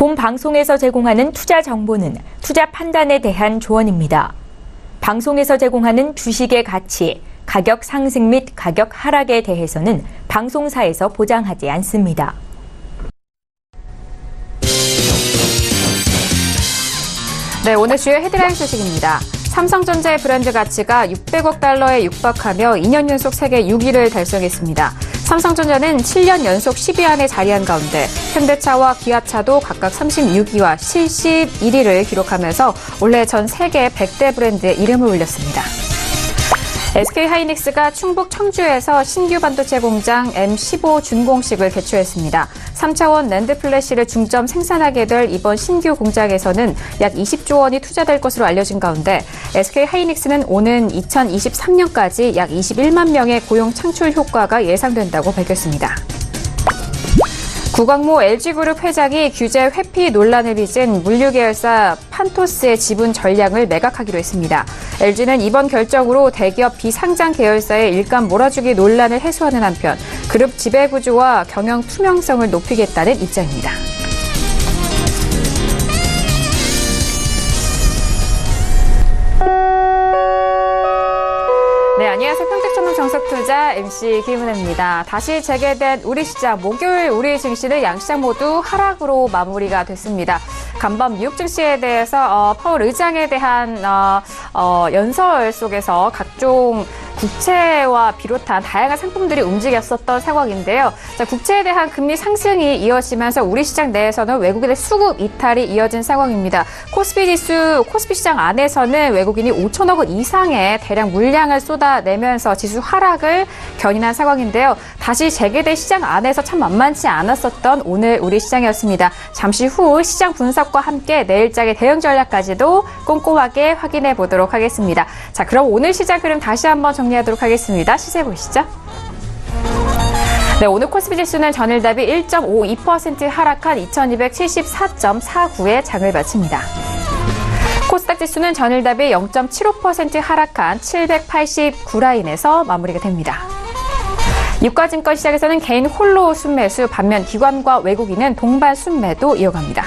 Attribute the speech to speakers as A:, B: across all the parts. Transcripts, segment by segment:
A: 본 방송에서 제공하는 투자 정보는 투자 판단에 대한 조언입니다. 방송에서 제공하는 주식의 가치, 가격 상승 및 가격 하락에 대해서는 방송사에서 보장하지 않습니다.
B: 네, 오늘 주요 헤드라인 소식입니다. 삼성전자의 브랜드 가치가 600억 달러에 육박하며 2년 연속 세계 6위를 달성했습니다. 삼성전자는 7년 연속 10위 안에 자리한 가운데 현대차와 기아차도 각각 36위와 71위를 기록하면서 올해 전 세계 100대 브랜드에 이름을 올렸습니다. SK하이닉스가 충북 청주에서 신규 반도체 공장 M15 준공식을 개최했습니다. 3차원 낸드 플래시를 중점 생산하게 될 이번 신규 공장에서는 약 20조 원이 투자될 것으로 알려진 가운데 SK하이닉스는 오는 2023년까지 약 21만 명의 고용 창출 효과가 예상된다고 밝혔습니다. 구광모 LG그룹 회장이 규제 회피 논란을 빚은 물류 계열사 판토스의 지분 전량을 매각하기로 했습니다. LG는 이번 결정으로 대기업 비상장 계열사의 일감 몰아주기 논란을 해소하는 한편 그룹 지배 구조와 경영 투명성을 높이겠다는 입장입니다. 네, 안녕하세요. 평택전문 정석투자 MC 김은혜입니다. 다시 재개된 우리시장, 목요일 우리 증시는 양시장 모두 하락으로 마무리가 됐습니다. 간밤 미국 증시에 대해서 파월 의장에 대한 연설 속에서 각종 국채와 비롯한 다양한 상품들이 움직였었던 상황인데요. 자, 국채에 대한 금리 상승이 이어지면서 우리 시장 내에서는 외국인의 수급 이탈이 이어진 상황입니다. 코스피 지수, 코스피 시장 안에서는 외국인이 5천억 원 이상의 대량 물량을 쏟아내면서 지수 하락을 견인한 상황인데요. 다시 재개된 시장 안에서 참 만만치 않았었던 오늘 우리 시장이었습니다. 잠시 후 시장 분석과 함께 내일장의 대응 전략까지도 꼼꼼하게 확인해 보도록 하겠습니다. 자, 그럼 오늘 시장 흐름 다시 한번 정리하도록 하겠습니다. 시세 보시죠. 네, 오늘 코스피 지수는 전일 대비 1.52% 하락한 2274.49에 장을 마칩니다. 코스닥 지수는 전일 대비 0.75% 하락한 789라인에서 마무리가 됩니다. 유가증권 시장에서는 개인 홀로 순매수, 반면 기관과 외국인은 동반 순매도 이어갑니다.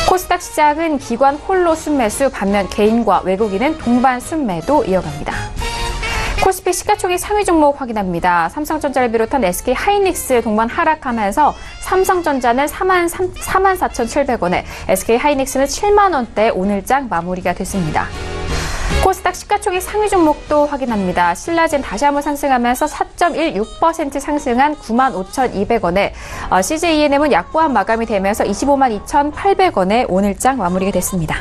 B: 코스닥 시장은 기관 홀로 순매수, 반면 개인과 외국인은 동반 순매도 이어갑니다. 코스피 시가총액 상위 종목 확인합니다. 삼성전자를 비롯한 SK하이닉스 동반 하락하면서 삼성전자는 44,700원에 SK하이닉스는 7만 원대 오늘장 마무리가 됐습니다. 코스닥 시가총액 상위 종목도 확인합니다. 신라젠 다시 한번 상승하면서 4.16% 상승한 95,200원에 CJENM은 약보합 마감이 되면서 252,800원에 오늘장 마무리가 됐습니다.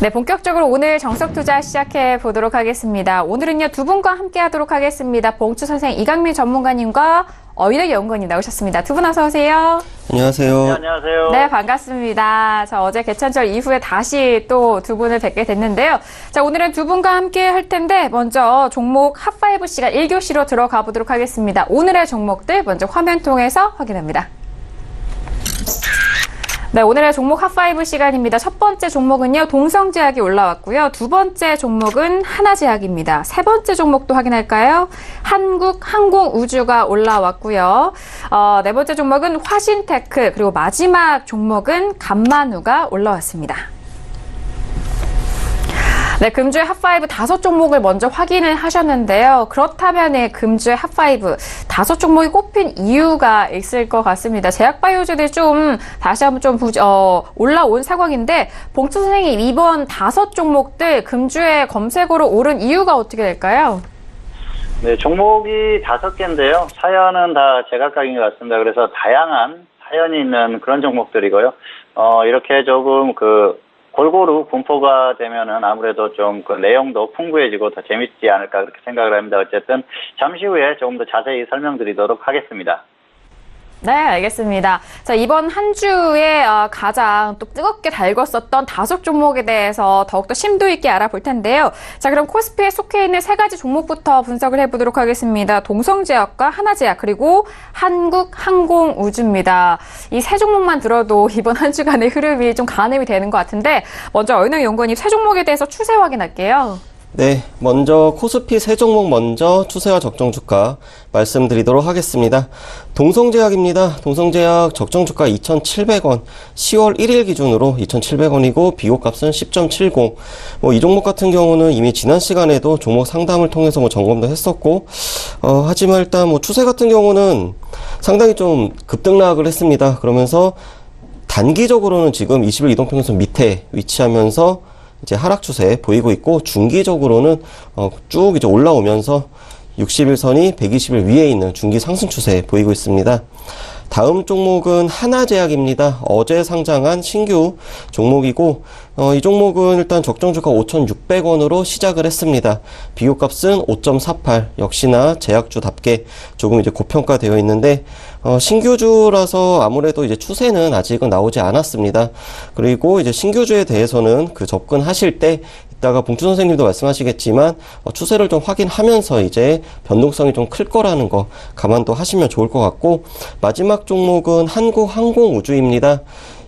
B: 네, 본격적으로 오늘 정석투자 시작해 보도록 하겠습니다. 오늘은요, 두 분과 함께 하도록 하겠습니다. 봉추 선생, 이강민 전문가님과 어휘력 연구원님 나오셨습니다. 두 분 어서 오세요.
C: 안녕하세요.
D: 네, 안녕하세요.
B: 네, 반갑습니다. 자, 어제 개천절 이후에 다시 또 두 분을 뵙게 됐는데요. 자, 오늘은 두 분과 함께 할 텐데 먼저 종목 핫5 시간 1교시로 들어가 보도록 하겠습니다. 오늘의 종목들 먼저 화면 통해서 확인합니다. 네, 오늘의 종목 핫5 시간입니다. 첫 번째 종목은요, 동성제약이 올라왔고요. 두 번째 종목은 하나제약입니다. 세 번째 종목도 확인할까요? 한국항공우주가 올라왔고요. 네 번째 종목은 화신테크, 그리고 마지막 종목은 감만우가 올라왔습니다. 네, 금주의 핫5 5 종목을 먼저 확인을 하셨는데요. 그렇다면 금주의 핫5 5 종목이 꼽힌 이유가 있을 것 같습니다. 제약바이오주들이 좀 다시 한번 좀 올라온 상황인데, 봉투 선생님, 이번 5 종목들 금주의 검색어로 오른 이유가 어떻게 될까요?
D: 네, 종목이 5개인데요. 사연은 다 제각각인 것 같습니다. 그래서 다양한 사연이 있는 그런 종목들이고요. 이렇게 조금 골고루 분포가 되면은 아무래도 좀 내용도 풍부해지고 더 재밌지 않을까 그렇게 생각을 합니다. 어쨌든 잠시 후에 조금 더 자세히 설명드리도록 하겠습니다.
B: 네, 알겠습니다. 자, 이번 한 주에 가장 또 뜨겁게 달궜었던 5 종목에 대해서 더욱더 심도 있게 알아볼 텐데요. 자, 그럼 코스피에 속해 있는 3가지 종목부터 분석을 해보도록 하겠습니다. 동성제약과 하나제약, 그리고 한국항공우주입니다. 이 3 종목만 들어도 이번 한 주간의 흐름이 좀 가늠이 되는 것 같은데, 먼저 어윤영 연구원님 3 종목에 대해서 추세 확인할게요.
C: 네, 먼저 코스피 세 종목 먼저 추세와 적정 주가 말씀드리도록 하겠습니다. 동성제약입니다. 동성제약 적정 주가 2,700원, 10월 1일 기준으로 2,700원이고 비교값은 10.70. 이 종목 같은 경우는 이미 지난 시간에도 종목 상담을 통해서 점검도 했었고, 하지만 일단 추세 같은 경우는 상당히 좀 급등락을 했습니다. 그러면서 단기적으로는 지금 20일 이동평균선 밑에 위치하면서 이제 하락 추세 보이고 있고, 중기적으로는 쭉 이제 올라오면서 60일선이 120일 위에 있는 중기 상승 추세 보이고 있습니다. 다음 종목은 하나제약입니다. 어제 상장한 신규 종목이고, 이 종목은 일단 적정주가 5,600원으로 시작을 했습니다. 비교값은 5.48. 역시나 제약주답게 조금 이제 고평가되어 있는데, 신규주라서 아무래도 이제 추세는 아직은 나오지 않았습니다. 그리고 이제 신규주에 대해서는 그 접근하실 때 이따가 봉투 선생님도 말씀하시겠지만 추세를 좀 확인하면서 이제 변동성이 좀 클 거라는 거 감안도 하시면 좋을 것 같고, 마지막 종목은 한국항공우주입니다.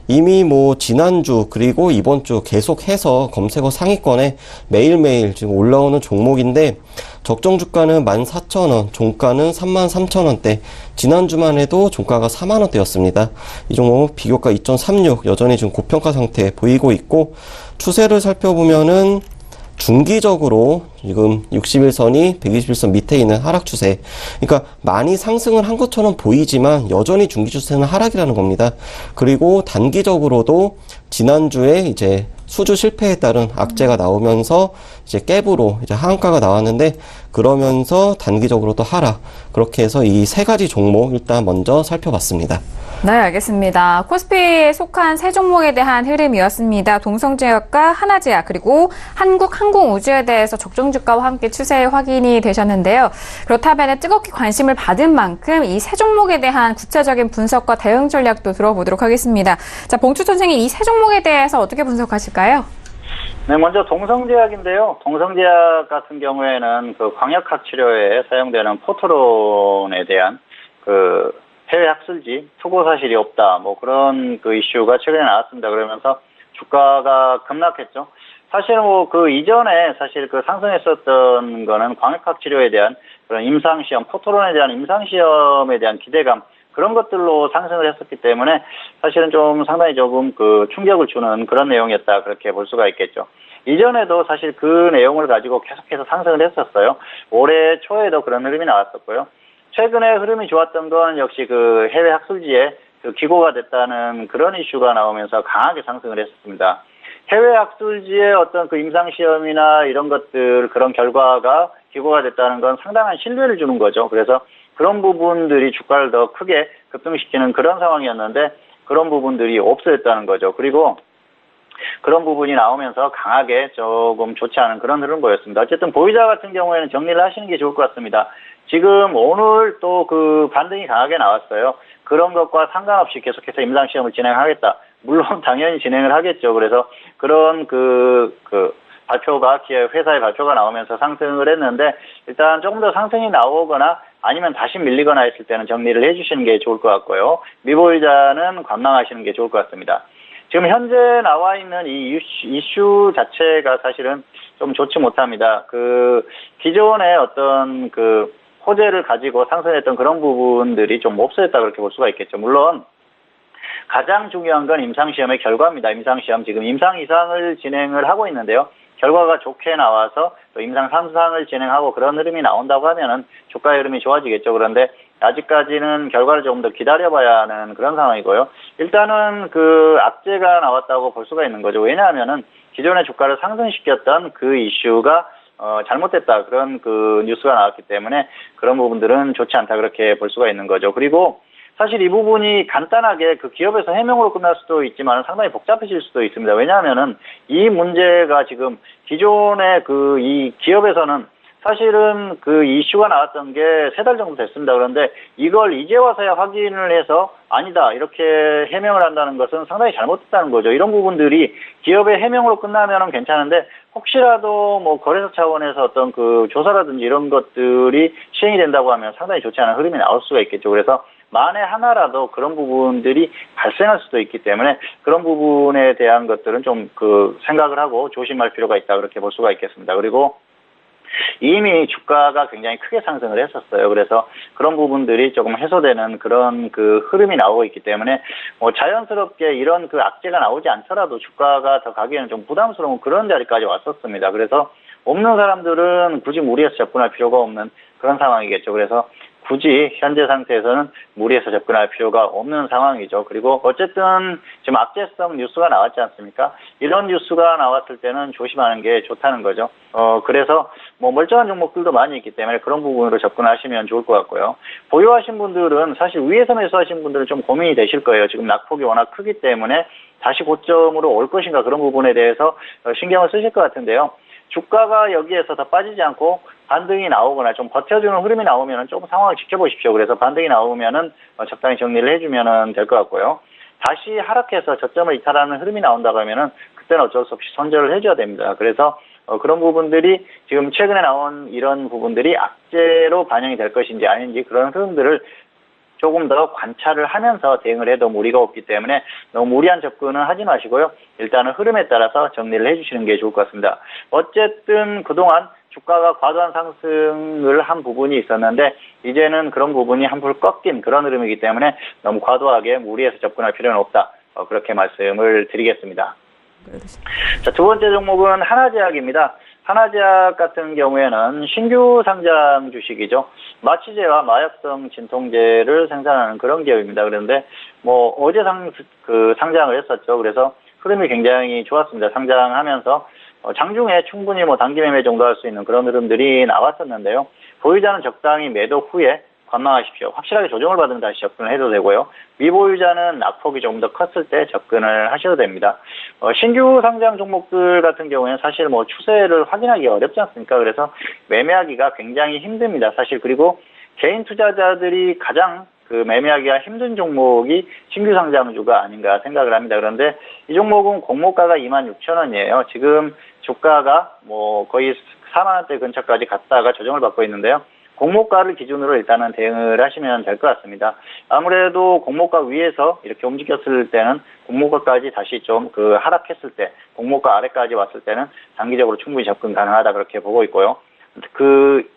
C: 이미 지난주 그리고 이번 주 계속해서 검색어 상위권에 매일매일 지금 올라오는 종목인데, 적정 주가는 14,000원, 종가는 33,000원대. 지난주만 해도 종가가 4만원대였습니다. 이 종목 비교가 2.36, 여전히 지금 고평가 상태 보이고 있고, 추세를 살펴보면은 중기적으로 지금 60일선이 120일선 밑에 있는 하락 추세. 그러니까 많이 상승을 한 것처럼 보이지만 여전히 중기 추세는 하락이라는 겁니다. 그리고 단기적으로도 지난주에 이제 수주 실패에 따른 악재가 나오면서 이제 갭으로 이제 하한가가 나왔는데, 그러면서 단기적으로도 하락. 그렇게 해서 이 세 가지 종목 일단 먼저 살펴봤습니다.
B: 네, 알겠습니다. 코스피에 속한 세 종목에 대한 흐름이었습니다. 동성제약과 하나제약 그리고 한국항공우주에 대해서 적정 주가와 함께 추세 확인이 되셨는데요. 그렇다면 뜨겁게 관심을 받은 만큼 이 세 종목에 대한 구체적인 분석과 대응 전략도 들어보도록 하겠습니다. 자, 봉투 선생님, 이 세 종목에 대해서 어떻게 분석하실까요?
D: 네, 먼저 동성제약인데요. 동성제약 같은 경우에는 그 광역학 치료에 사용되는 포토론에 대한 해외 학술지 투고 사실이 없다, 그런 이슈가 최근에 나왔습니다. 그러면서 주가가 급락했죠. 사실 그 이전에 사실 상승했었던 거는 광역학 치료에 대한 그런 임상시험, 포토론에 대한 임상시험에 대한 기대감, 그런 것들로 상승을 했었기 때문에 사실은 좀 상당히 조금 충격을 주는 그런 내용이었다, 그렇게 볼 수가 있겠죠. 이전에도 사실 그 내용을 가지고 계속해서 상승을 했었어요. 올해 초에도 그런 흐름이 나왔었고요. 최근에 흐름이 좋았던 건 역시 해외 학술지에 기고가 됐다는 그런 이슈가 나오면서 강하게 상승을 했었습니다. 해외 학술지의 어떤 임상시험이나 이런 것들, 그런 결과가 기고가 됐다는 건 상당한 신뢰를 주는 거죠. 그래서 그런 부분들이 주가를 더 크게 급등시키는 그런 상황이었는데, 그런 부분들이 없어졌다는 거죠. 그리고 그런 부분이 나오면서 강하게 조금 좋지 않은 그런 흐름 보였습니다. 어쨌든 보유자 같은 경우에는 정리를 하시는 게 좋을 것 같습니다. 지금 오늘 또 반등이 강하게 나왔어요. 그런 것과 상관없이 계속해서 임상시험을 진행하겠다. 물론 당연히 진행을 하겠죠. 그래서 그런 발표가, 회사의 발표가 나오면서 상승을 했는데, 일단 조금 더 상승이 나오거나 아니면 다시 밀리거나 했을 때는 정리를 해주시는 게 좋을 것 같고요. 미보유자는 관망하시는 게 좋을 것 같습니다. 지금 현재 나와 있는 이 이슈 자체가 사실은 좀 좋지 못합니다. 기존의 어떤 호재를 가지고 상승했던 그런 부분들이 좀 없어졌다, 그렇게 볼 수가 있겠죠. 물론 가장 중요한 건 임상시험의 결과입니다. 임상시험 지금 임상 2상을 진행을 하고 있는데요. 결과가 좋게 나와서 또 임상 3상을 진행하고 그런 흐름이 나온다고 하면은 주가의 흐름이 좋아지겠죠. 그런데 아직까지는 결과를 조금 더 기다려봐야 하는 그런 상황이고요. 일단은 악재가 나왔다고 볼 수가 있는 거죠. 왜냐하면은 기존의 주가를 상승시켰던 그 이슈가 잘못됐다, 그런 뉴스가 나왔기 때문에 그런 부분들은 좋지 않다, 그렇게 볼 수가 있는 거죠. 그리고 사실 이 부분이 간단하게 기업에서 해명으로 끝날 수도 있지만 상당히 복잡해질 수도 있습니다. 왜냐하면은 이 문제가 지금 기존의 이 기업에서는 사실은 이슈가 나왔던 게 3달 정도 됐습니다. 그런데 이걸 이제 와서야 확인을 해서 아니다, 이렇게 해명을 한다는 것은 상당히 잘못됐다는 거죠. 이런 부분들이 기업의 해명으로 끝나면은 괜찮은데, 혹시라도 거래소 차원에서 어떤 조사라든지 이런 것들이 시행이 된다고 하면 상당히 좋지 않은 흐름이 나올 수가 있겠죠. 그래서 만에 하나라도 그런 부분들이 발생할 수도 있기 때문에 그런 부분에 대한 것들은 좀 생각을 하고 조심할 필요가 있다, 그렇게 볼 수가 있겠습니다. 그리고 이미 주가가 굉장히 크게 상승을 했었어요. 그래서 그런 부분들이 조금 해소되는 그런 그 흐름이 나오고 있기 때문에 뭐 자연스럽게 이런 그 악재가 나오지 않더라도 주가가 더 가기에는 좀 부담스러운 그런 자리까지 왔었습니다. 그래서 없는 사람들은 굳이 무리해서 접근할 필요가 없는 그런 상황이겠죠. 그래서 굳이 현재 상태에서는 무리해서 접근할 필요가 없는 상황이죠. 그리고 어쨌든 지금 악재성 뉴스가 나왔지 않습니까? 이런 뉴스가 나왔을 때는 조심하는 게 좋다는 거죠. 그래서 뭐 멀쩡한 종목들도 많이 있기 때문에 그런 부분으로 접근하시면 좋을 것 같고요. 보유하신 분들은 사실 위에서 매수하신 분들은 좀 고민이 되실 거예요. 지금 낙폭이 워낙 크기 때문에 다시 고점으로 올 것인가 그런 부분에 대해서 신경을 쓰실 것 같은데요. 주가가 여기에서 더 빠지지 않고 반등이 나오거나 좀 버텨주는 흐름이 나오면 조금 상황을 지켜보십시오. 그래서 반등이 나오면은 적당히 정리를 해주면 될 것 같고요. 다시 하락해서 저점을 이탈하는 흐름이 나온다고 하면은 그때는 어쩔 수 없이 손절을 해줘야 됩니다. 그래서 그런 부분들이 지금 최근에 나온 이런 부분들이 악재로 반영이 될 것인지 아닌지 그런 흐름들을 조금 더 관찰을 하면서 대응을 해도 무리가 없기 때문에 너무 무리한 접근은 하지 마시고요. 일단은 흐름에 따라서 정리를 해주시는 게 좋을 것 같습니다. 어쨌든 그동안 주가가 과도한 상승을 한 부분이 있었는데 이제는 그런 부분이 한풀 꺾인 그런 흐름이기 때문에 너무 과도하게 무리해서 접근할 필요는 없다. 그렇게 말씀을 드리겠습니다. 자, 두 번째 종목은 하나제약입니다. 하나제약 같은 경우에는 신규 상장 주식이죠. 마취제와 마약성 진통제를 생산하는 그런 기업입니다. 그런데 뭐 어제 상장을 했었죠. 그래서 흐름이 굉장히 좋았습니다. 상장하면서 장중에 충분히 뭐 단기 매매 정도 할 수 있는 그런 흐름들이 나왔었는데요. 보유자는 적당히 매도 후에 관망하십시오. 확실하게 조정을 받으면 다시 접근을 해도 되고요. 미보유자는 낙폭이 조금 더 컸을 때 접근을 하셔도 됩니다. 신규 상장 종목들 같은 경우에는 사실 뭐 추세를 확인하기 어렵지 않습니까? 그래서 매매하기가 굉장히 힘듭니다. 사실 그리고 개인 투자자들이 가장 그 매매하기가 힘든 종목이 신규 상장주가 아닌가 생각을 합니다. 그런데 이 종목은 공모가가 26,000원이에요. 지금 주가가 뭐 거의 4만 원대 근처까지 갔다가 조정을 받고 있는데요. 공모가를 기준으로 일단은 대응을 하시면 될 것 같습니다. 아무래도 공모가 위에서 이렇게 움직였을 때는 공모가까지 다시 좀 그 하락했을 때, 공모가 아래까지 왔을 때는 단기적으로 충분히 접근 가능하다 그렇게 보고 있고요. 그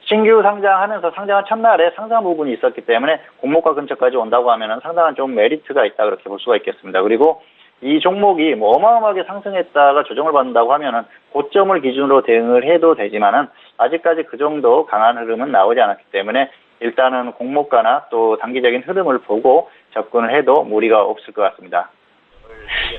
D: 신규 상장하면서 상장한 첫날에 상승 부분이 있었기 때문에 공모가 근처까지 온다고 하면은 상당한 좀 메리트가 있다 그렇게 볼 수가 있겠습니다. 그리고 이 종목이 뭐 어마어마하게 상승했다가 조정을 받는다고 하면은 고점을 기준으로 대응을 해도 되지만은 아직까지 그 정도 강한 흐름은 나오지 않았기 때문에 일단은 공모가나 또 단기적인 흐름을 보고 접근을 해도 무리가 없을 것 같습니다.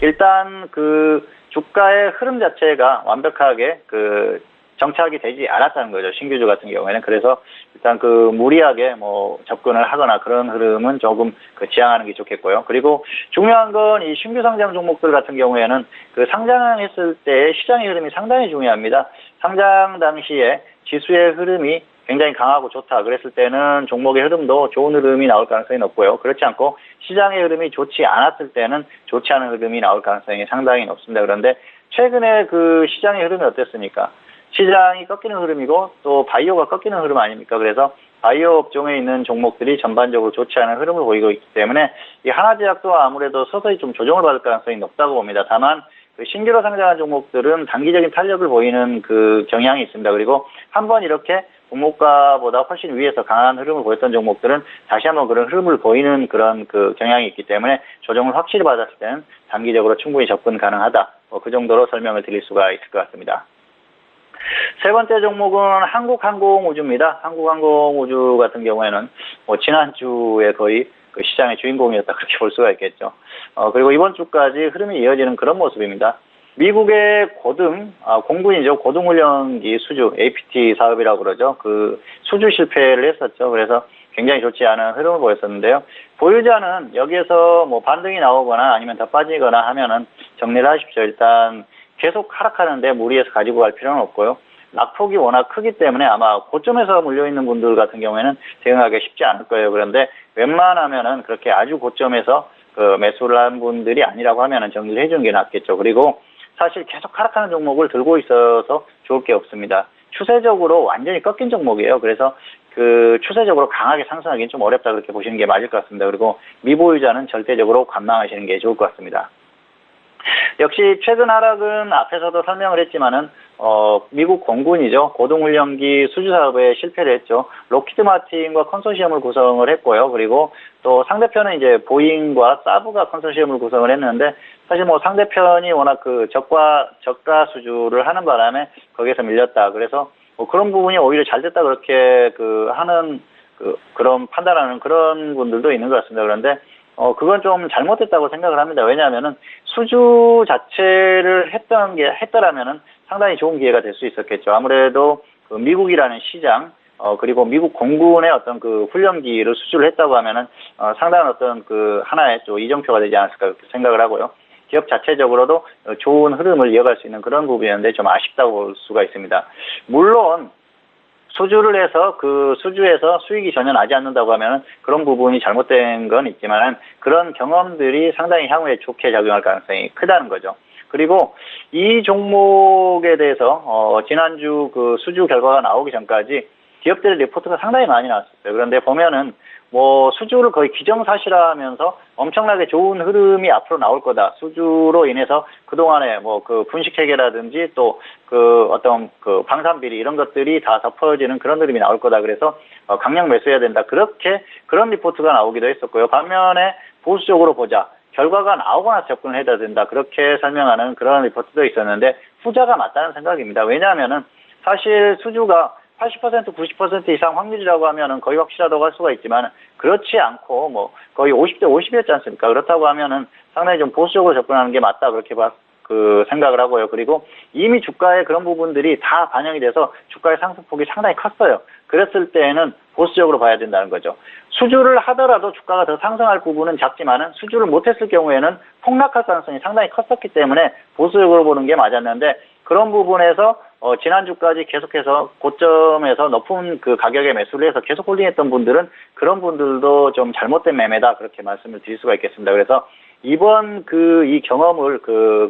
D: 일단 그 주가의 흐름 자체가 완벽하게 그 정착이 되지 않았다는 거죠. 신규주 같은 경우에는. 그래서 일단 그 무리하게 뭐 접근을 하거나 그런 흐름은 조금 그 지양하는 게 좋겠고요. 그리고 중요한 건 이 신규 상장 종목들 같은 경우에는 그 상장했을 때 시장의 흐름이 상당히 중요합니다. 상장 당시에 지수의 흐름이 굉장히 강하고 좋다. 그랬을 때는 종목의 흐름도 좋은 흐름이 나올 가능성이 높고요. 그렇지 않고 시장의 흐름이 좋지 않았을 때는 좋지 않은 흐름이 나올 가능성이 상당히 높습니다. 그런데 최근에 그 시장의 흐름이 어땠습니까? 시장이 꺾이는 흐름이고 또 바이오가 꺾이는 흐름 아닙니까? 그래서 바이오 업종에 있는 종목들이 전반적으로 좋지 않은 흐름을 보이고 있기 때문에 이 하나제약도 아무래도 서서히 좀 조정을 받을 가능성이 높다고 봅니다. 다만 그 신규로 상장한 종목들은 단기적인 탄력을 보이는 그 경향이 있습니다. 그리고 한번 이렇게 공모가보다 훨씬 위에서 강한 흐름을 보였던 종목들은 다시 한번 그런 흐름을 보이는 그런 그 경향이 있기 때문에 조정을 확실히 받았을 때는 단기적으로 충분히 접근 가능하다. 그 정도로 설명을 드릴 수가 있을 것 같습니다. 세 번째 종목은 한국항공우주입니다. 한국항공우주 같은 경우에는 뭐 지난주에 거의 그 시장의 주인공이었다 그렇게 볼 수가 있겠죠. 그리고 이번 주까지 흐름이 이어지는 그런 모습입니다. 미국의 공군이죠. 고등훈련기 수주, APT 사업이라고 그러죠. 그 수주 실패를 했었죠. 그래서 굉장히 좋지 않은 흐름을 보였었는데요. 보유자는 여기에서 뭐 반등이 나오거나 아니면 더 빠지거나 하면은 정리를 하십시오. 일단 계속 하락하는데 무리해서 가지고 갈 필요는 없고요. 낙폭이 워낙 크기 때문에 아마 고점에서 물려있는 분들 같은 경우에는 대응하기 쉽지 않을 거예요. 그런데 웬만하면은 그렇게 아주 고점에서 그 매수를 한 분들이 아니라고 하면은 정리를 해주는 게 낫겠죠. 그리고 사실 계속 하락하는 종목을 들고 있어서 좋을 게 없습니다. 추세적으로 완전히 꺾인 종목이에요. 그래서 그 추세적으로 강하게 상승하기는 좀 어렵다 그렇게 보시는 게 맞을 것 같습니다. 그리고 미보유자는 절대적으로 관망하시는 게 좋을 것 같습니다. 역시 최근 하락은 앞에서도 설명을 했지만은 미국 공군이죠. 고등훈련기 수주 사업에 실패를 했죠. 록히드 마틴과 컨소시엄을 구성을 했고요. 그리고 또 상대편은 이제 보잉과 사브가 컨소시엄을 구성을 했는데 사실 뭐 상대편이 워낙 그 저가 수주를 하는 바람에 거기에서 밀렸다. 그래서 뭐 그런 부분이 오히려 잘 됐다 그렇게 하는 그런 판단하는 그런 분들도 있는 것 같습니다. 그런데 그건 좀 잘못됐다고 생각을 합니다. 왜냐하면은 수주 자체를 했더라면은 상당히 좋은 기회가 될 수 있었겠죠. 아무래도 그 미국이라는 시장, 그리고 미국 공군의 어떤 그 훈련기를 수주를 했다고 하면은, 상당한 어떤 그 하나의 또 이정표가 되지 않았을까 그렇게 생각을 하고요. 기업 자체적으로도 좋은 흐름을 이어갈 수 있는 그런 부분이었는데 좀 아쉽다고 볼 수가 있습니다. 물론, 수주를 해서 그 수주에서 수익이 전혀 나지 않는다고 하면 그런 부분이 잘못된 건 있지만 그런 경험들이 상당히 향후에 좋게 작용할 가능성이 크다는 거죠. 그리고 이 종목에 대해서 지난주 그 수주 결과가 나오기 전까지 기업들의 리포트가 상당히 많이 나왔었어요. 그런데 보면은 뭐 수주를 거의 기정사실화하면서 엄청나게 좋은 흐름이 앞으로 나올 거다. 수주로 인해서 그동안에 뭐 그 분식 체계라든지 또 그 어떤 그 방산 비리 이런 것들이 다 덮어지는 그런 흐름이 나올 거다. 그래서 강력 매수해야 된다. 그렇게 그런 리포트가 나오기도 했었고요. 반면에 보수적으로 보자. 결과가 나오고 나서 접근을 해야 된다. 그렇게 설명하는 그런 리포트도 있었는데 후자가 맞다는 생각입니다. 왜냐하면은 사실 수주가 80% 90% 이상 확률이라고 하면은 거의 확실하다고 할 수가 있지만 그렇지 않고 뭐 거의 50대 50이었지 않습니까? 그렇다고 하면은 상당히 좀 보수적으로 접근하는 게 맞다 그렇게 생각을 하고요. 그리고 이미 주가에 그런 부분들이 다 반영이 돼서 주가의 상승폭이 상당히 컸어요. 그랬을 때에는 보수적으로 봐야 된다는 거죠. 수주를 하더라도 주가가 더 상승할 부분은 작지만은 수주를 못했을 경우에는 폭락할 가능성이 상당히 컸었기 때문에 보수적으로 보는 게 맞았는데 그런 부분에서 지난주까지 계속해서 고점에서 높은 그 가격에 매수를 해서 계속 홀딩했던 분들은 그런 분들도 좀 잘못된 매매다 그렇게 말씀을 드릴 수가 있겠습니다. 그래서 이번 이 경험을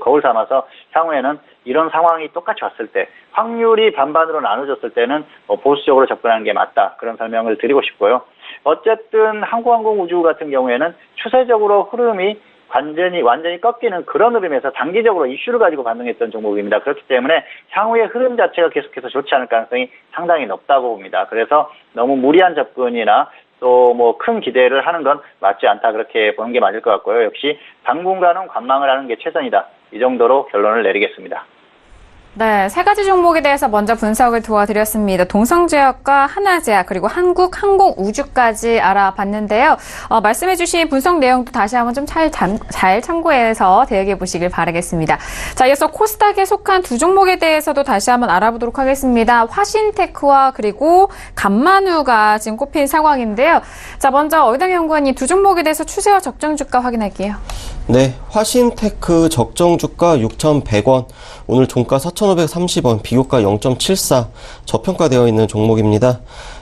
D: 거울 삼아서 향후에는 이런 상황이 똑같이 왔을 때 확률이 반반으로 나눠졌을 때는 보수적으로 접근하는 게 맞다 그런 설명을 드리고 싶고요. 어쨌든 한국항공우주 같은 경우에는 추세적으로 흐름이 완전히 꺾이는 그런 흐름에서 단기적으로 이슈를 가지고 반응했던 종목입니다. 그렇기 때문에 향후의 흐름 자체가 계속해서 좋지 않을 가능성이 상당히 높다고 봅니다. 그래서 너무 무리한 접근이나 또 뭐 큰 기대를 하는 건 맞지 않다 그렇게 보는 게 맞을 것 같고요. 역시 당분간은 관망을 하는 게 최선이다. 이 정도로 결론을 내리겠습니다.
B: 네, 세 가지 종목에 대해서 먼저 분석을 도와드렸습니다. 동성제약과 하나제약 그리고 한국항공우주까지 알아봤는데요. 말씀해주신 분석 내용도 다시 한번 좀 잘 참고해서 대응해 보시길 바라겠습니다. 자, 이어서 코스닥에 속한 두 종목에 대해서도 다시 한번 알아보도록 하겠습니다. 화신테크와 그리고 감만우가 지금 꼽힌 상황인데요. 자, 먼저 어이당 연구원님 두 종목에 대해서 추세와 적정 주가 확인할게요.
C: 네, 화신테크 적정 주가 6,100원, 오늘 종가 4,530원, 비교가 0.74, 저평가되어 있는 종목입니다.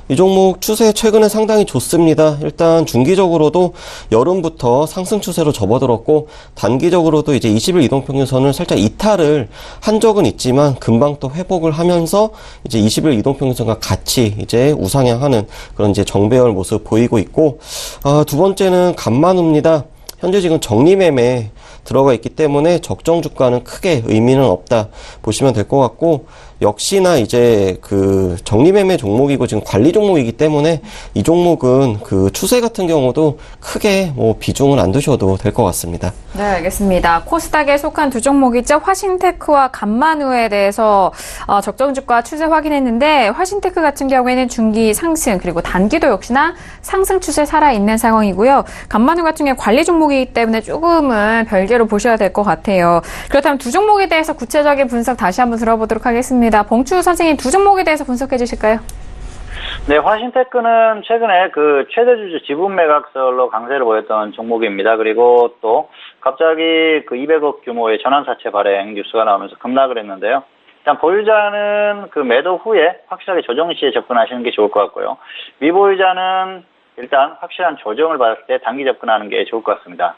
C: 이 종목 추세 최근에 상당히 좋습니다. 일단 중기적으로도 여름부터 상승 추세로 접어들었고 단기적으로도 이제 20일 이동평균선을 살짝 이탈을 한 적은 있지만 금방 또 회복을 하면서 이제 20일 이동평균선과 같이 이제 우상향하는 그런 이제 정배열 모습 보이고 있고, 두 번째는 감만우입니다. 현재 지금 정리매매 들어가 있기 때문에 적정 주가는 크게 의미는 없다 보시면 될 것 같고, 역시나 이제 그 정리매매 종목이고 지금 관리 종목이기 때문에 이 종목은 그 추세 같은 경우도 크게 뭐 비중을 안 두셔도 될 것 같습니다.
B: 네, 알겠습니다. 코스닥에 속한 두 종목이죠. 화신테크와 감만우에 대해서 적정 주가 추세 확인했는데 화신테크 같은 경우에는 중기 상승 그리고 단기도 역시나 상승 추세 살아있는 상황이고요. 감만우 같은 경우에 관리 종목이기 때문에 조금은 별개로 보셔야 될 것 같아요. 그렇다면 두 종목에 대해서 구체적인 분석 다시 한번 들어보도록 하겠습니다. 봉추 선생님 두 종목에 대해서 분석해 주실까요?
D: 네, 화신테크는 최근에 그 최대주주 지분 매각설로 강세를 보였던 종목입니다. 그리고 또 갑자기 그 200억 규모의 전환사채 발행 뉴스가 나오면서 급락을 했는데요. 일단 보유자는 그 매도 후에 확실하게 조정 시에 접근하시는 게 좋을 것 같고요. 미보유자는 일단 확실한 조정을 받았을 때 단기 접근하는 게 좋을 것 같습니다.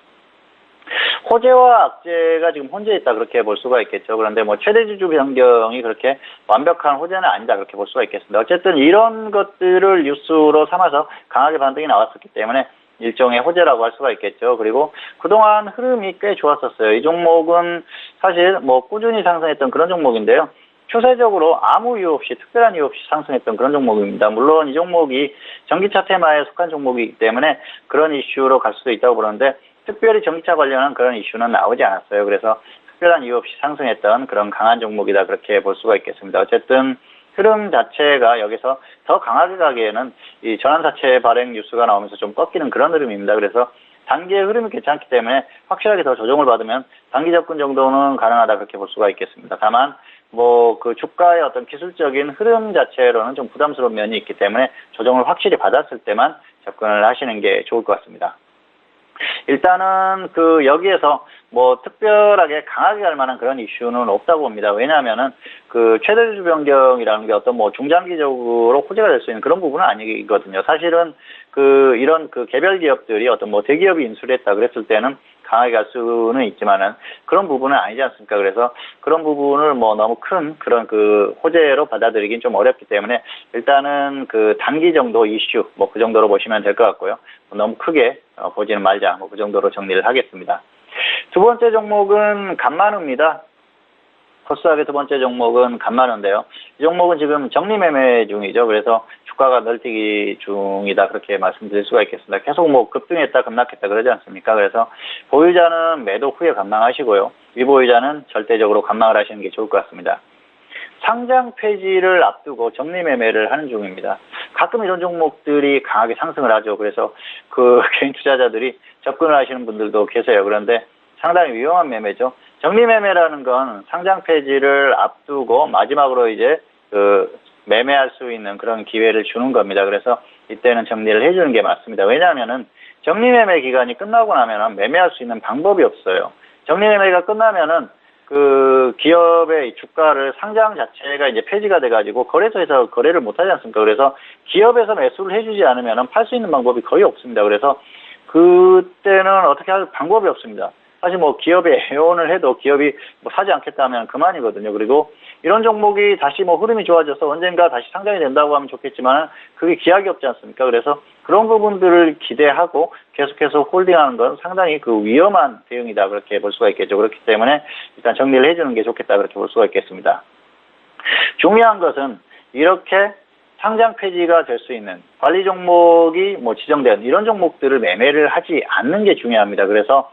D: 호재와 악재가 지금 혼재 있다 그렇게 볼 수가 있겠죠. 그런데 뭐 최대주주 변경이 그렇게 완벽한 호재는 아니다 그렇게 볼 수가 있겠습니다. 어쨌든 이런 것들을 뉴스로 삼아서 강하게 반등이 나왔었기 때문에 일종의 호재라고 할 수가 있겠죠. 그리고 그동안 흐름이 꽤 좋았었어요. 이 종목은 사실 뭐 꾸준히 상승했던 그런 종목인데요. 추세적으로 아무 이유 없이 특별한 이유 없이 상승했던 그런 종목입니다. 물론 이 종목이 전기차 테마에 속한 종목이기 때문에 그런 이슈로 갈 수도 있다고 보는데 특별히 전기차 관련한 그런 이슈는 나오지 않았어요. 그래서 특별한 이유 없이 상승했던 그런 강한 종목이다 그렇게 볼 수가 있겠습니다. 어쨌든 흐름 자체가 여기서 더 강하게 가기에는 이 전환사채 발행 뉴스가 나오면서 좀 꺾이는 그런 흐름입니다. 그래서 단기의 흐름이 괜찮기 때문에 확실하게 더 조정을 받으면 단기 접근 정도는 가능하다 그렇게 볼 수가 있겠습니다. 다만 뭐 그 주가의 어떤 기술적인 흐름 자체로는 좀 부담스러운 면이 있기 때문에 조정을 확실히 받았을 때만 접근을 하시는 게 좋을 것 같습니다. 일단은 그 여기에서 뭐 특별하게 강하게 갈 만한 그런 이슈는 없다고 봅니다. 왜냐하면은 그 최대주 변경이라는 게 어떤 뭐 중장기적으로 호재가 될 수 있는 그런 부분은 아니거든요. 사실은 그 이런 그 개별 기업들이 어떤 뭐 대기업이 인수를 했다 그랬을 때는 강하게 갈 수는 있지만은 그런 부분은 아니지 않습니까? 그래서 그런 부분을 뭐 너무 큰 그런 그 호재로 받아들이긴 좀 어렵기 때문에 일단은 그 단기 정도 이슈 뭐 그 정도로 보시면 될 것 같고요. 너무 크게 보지는 말자 뭐 그 정도로 정리를 하겠습니다. 두 번째 종목은 간만우입니다. 코스닥의 두 번째 종목은 간만우인데요. 이 종목은 지금 정리매매 중이죠. 그래서 주가가 널뛰기 중이다 그렇게 말씀드릴 수가 있겠습니다. 계속 뭐 급등했다 급락했다 그러지 않습니까? 그래서 보유자는 매도 후에 관망하시고요. 미보유자는 절대적으로 관망을 하시는 게 좋을 것 같습니다. 상장 폐지를 앞두고 정리매매를 하는 중입니다. 가끔 이런 종목들이 강하게 상승을 하죠. 그래서 그 개인 투자자들이 접근을 하시는 분들도 계세요. 그런데 상당히 위험한 매매죠. 정리매매라는 건 상장 폐지를 앞두고 마지막으로 이제 그 매매할 수 있는 그런 기회를 주는 겁니다. 그래서 이때는 정리를 해주는 게 맞습니다. 왜냐하면은 정리매매 기간이 끝나고 나면은 매매할 수 있는 방법이 없어요. 정리매매가 끝나면은 그 기업의 주가를 상장 자체가 이제 폐지가 돼가지고 거래소에서 거래를 못하지 않습니까? 그래서 기업에서 매수를 해주지 않으면은 팔 수 있는 방법이 거의 없습니다. 그래서 그때는 어떻게 할 방법이 없습니다. 사실 뭐 기업에 애원을 해도 기업이 뭐 사지 않겠다 하면 그만이거든요. 그리고 이런 종목이 다시 뭐 흐름이 좋아져서 언젠가 다시 상장이 된다고 하면 좋겠지만 그게 기약이 없지 않습니까? 그래서 그런 부분들을 기대하고 계속해서 홀딩하는 건 상당히 그 위험한 대응이다 그렇게 볼 수가 있겠죠. 그렇기 때문에 일단 정리를 해주는 게 좋겠다 그렇게 볼 수가 있겠습니다. 중요한 것은 이렇게 상장 폐지가 될 수 있는 관리 종목이 뭐 지정된 이런 종목들을 매매를 하지 않는 게 중요합니다. 그래서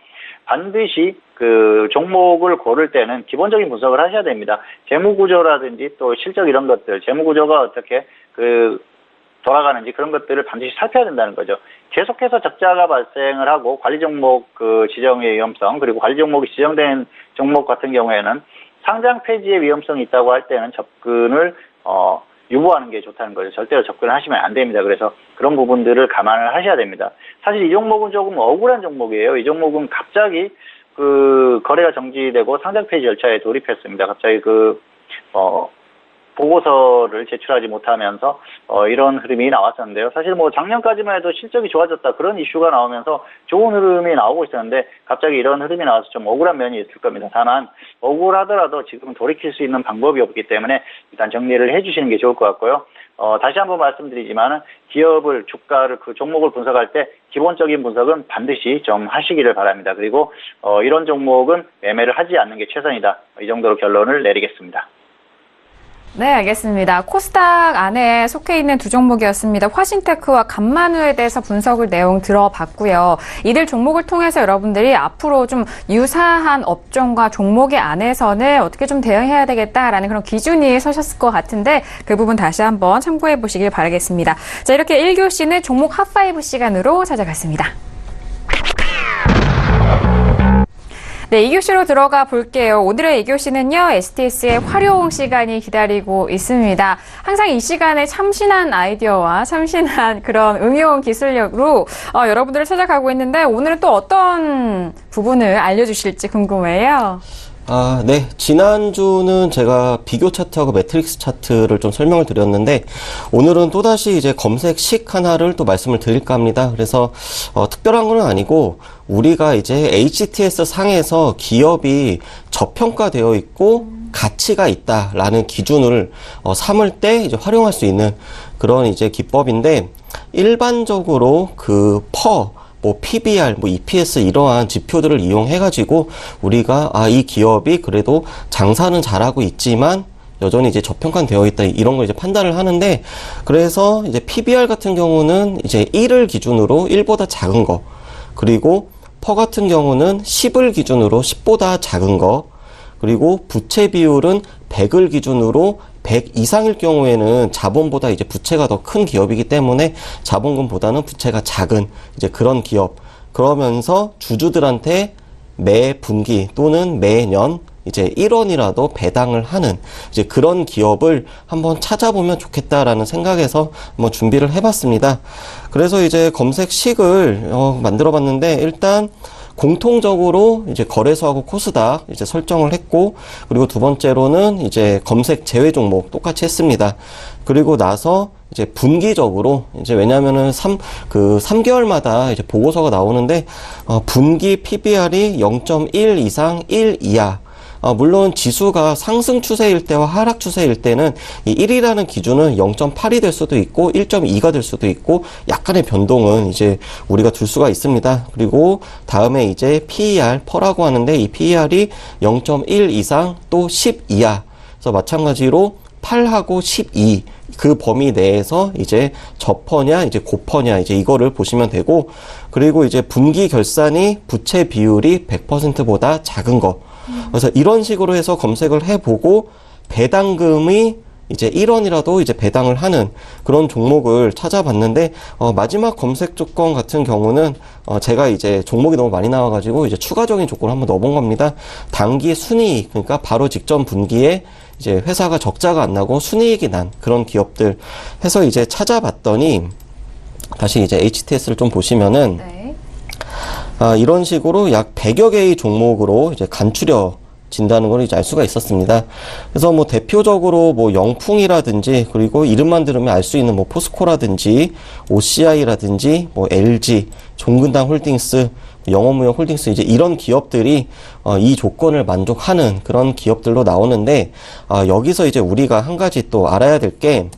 D: 반드시 그 종목을 고를 때는 기본적인 분석을 하셔야 됩니다. 재무구조라든지 또 실적 이런 것들, 재무구조가 어떻게 그 돌아가는지 그런 것들을 반드시 살펴야 된다는 거죠. 계속해서 적자가 발생을 하고 관리 종목 그 지정의 위험성 그리고 관리 종목이 지정된 종목 같은 경우에는 상장 폐지의 위험성이 있다고 할 때는 접근을 유보하는 게 좋다는 거죠. 절대로 접근을 하시면 안 됩니다. 그래서 그런 부분들을 감안을 하셔야 됩니다. 사실 이 종목은 조금 억울한 종목이에요. 이 종목은 갑자기 그 거래가 정지되고 상장 폐지 절차에 돌입했습니다. 갑자기 보고서를 제출하지 못하면서 이런 흐름이 나왔었는데요. 사실 뭐 작년까지만 해도 실적이 좋아졌다 그런 이슈가 나오면서 좋은 흐름이 나오고 있었는데 갑자기 이런 흐름이 나와서 좀 억울한 면이 있을 겁니다. 다만 억울하더라도 지금은 돌이킬 수 있는 방법이 없기 때문에 일단 정리를 해주시는 게 좋을 것 같고요. 다시 한번 말씀드리지만은 기업을 주가를 그 종목을 분석할 때 기본적인 분석은 반드시 좀 하시기를 바랍니다. 그리고 이런 종목은 매매를 하지 않는 게 최선이다. 이 정도로 결론을 내리겠습니다.
B: 네, 알겠습니다. 코스닥 안에 속해 있는 두 종목이었습니다. 화신테크와 간만우에 대해서 분석을 내용 들어봤고요. 이들 종목을 통해서 여러분들이 앞으로 좀 유사한 업종과 종목의 안에서는 어떻게 좀 대응해야 되겠다라는 그런 기준이 서셨을 것 같은데 그 부분 다시 한번 참고해 보시길 바라겠습니다. 자, 이렇게 1교시는 종목 핫5 시간으로 찾아갔습니다. 네, 2교시로 들어가 볼게요. 오늘의 2교시는요, STS의 활용 시간이 기다리고 있습니다. 항상 이 시간에 참신한 아이디어와 참신한 그런 응용 기술력으로 여러분들을 찾아가고 있는데 오늘은 또 어떤 부분을 알려주실지 궁금해요.
C: 네. 지난주는 제가 비교 차트하고 매트릭스 차트를 좀 설명을 드렸는데, 오늘은 또다시 이제 검색식 하나를 또 말씀을 드릴까 합니다. 그래서, 특별한 건 아니고, 우리가 이제 HTS 상에서 기업이 저평가되어 있고, 가치가 있다라는 기준을 삼을 때 이제 활용할 수 있는 그런 이제 기법인데, 일반적으로 PBR, EPS 이러한 지표들을 이용해가지고 우리가 이 기업이 그래도 장사는 잘하고 있지만 여전히 이제 저평가되어 있다 이런 걸 이제 판단을 하는데 그래서 이제 PBR 같은 경우는 이제 1을 기준으로 1보다 작은 거 그리고 퍼 같은 경우는 10을 기준으로 10보다 작은 거 그리고 부채 비율은 100을 기준으로 100 이상일 경우에는 자본보다 이제 부채가 더 큰 기업이기 때문에 자본금보다는 부채가 작은 이제 그런 기업. 그러면서 주주들한테 매 분기 또는 매년 이제 1원이라도 배당을 하는 이제 그런 기업을 한번 찾아보면 좋겠다라는 생각에서 한번 준비를 해봤습니다. 그래서 이제 검색식을 만들어 봤는데 일단 공통적으로 이제 거래소하고 코스닥 이제 설정을 했고 그리고 두 번째로는 이제 검색 제외 종목 똑같이 했습니다. 그리고 나서 이제 분기적으로 이제 왜냐면은 3개월마다 이제 보고서가 나오는데 분기 PBR이 0.1 이상 1 이하 물론 지수가 상승 추세일 때와 하락 추세일 때는 이 1이라는 기준은 0.8이 될 수도 있고 1.2가 될 수도 있고 약간의 변동은 이제 우리가 둘 수가 있습니다. 그리고 다음에 이제 PER, 퍼라고 하는데 이 PER이 0.1 이상 또 10 이하. 그래서 마찬가지로 8하고 12 그 범위 내에서 이제 저퍼냐 이제 고퍼냐 이제 이거를 보시면 되고 그리고 이제 분기 결산이 부채 비율이 100%보다 작은 거. 그래서 이런 식으로 해서 검색을 해보고 배당금이 이제 1원이라도 이제 배당을 하는 그런 종목을 찾아봤는데 마지막 검색 조건 같은 경우는 제가 이제 종목이 너무 많이 나와가지고 이제 추가적인 조건을 한번 넣어본 겁니다. 단기 순이익 그러니까 바로 직전 분기에 이제 회사가 적자가 안 나고 순이익이 난 그런 기업들 해서 이제 찾아봤더니 다시 이제 HTS를 좀 보시면은
B: 네.
C: 이런 식으로 약 100여 개의 종목으로 이제 간추려진다는 걸 이제 알 수가 있었습니다. 그래서 뭐 대표적으로 뭐 영풍이라든지 그리고 이름만 들으면 알 수 있는 뭐 포스코라든지 OCI라든지 뭐 LG, 종근당 홀딩스, 영업무역 홀딩스 이제 이런 기업들이 이 조건을 만족하는 그런 기업들로 나오는데 여기서 이제 우리가 한 가지 또 알아야 될 게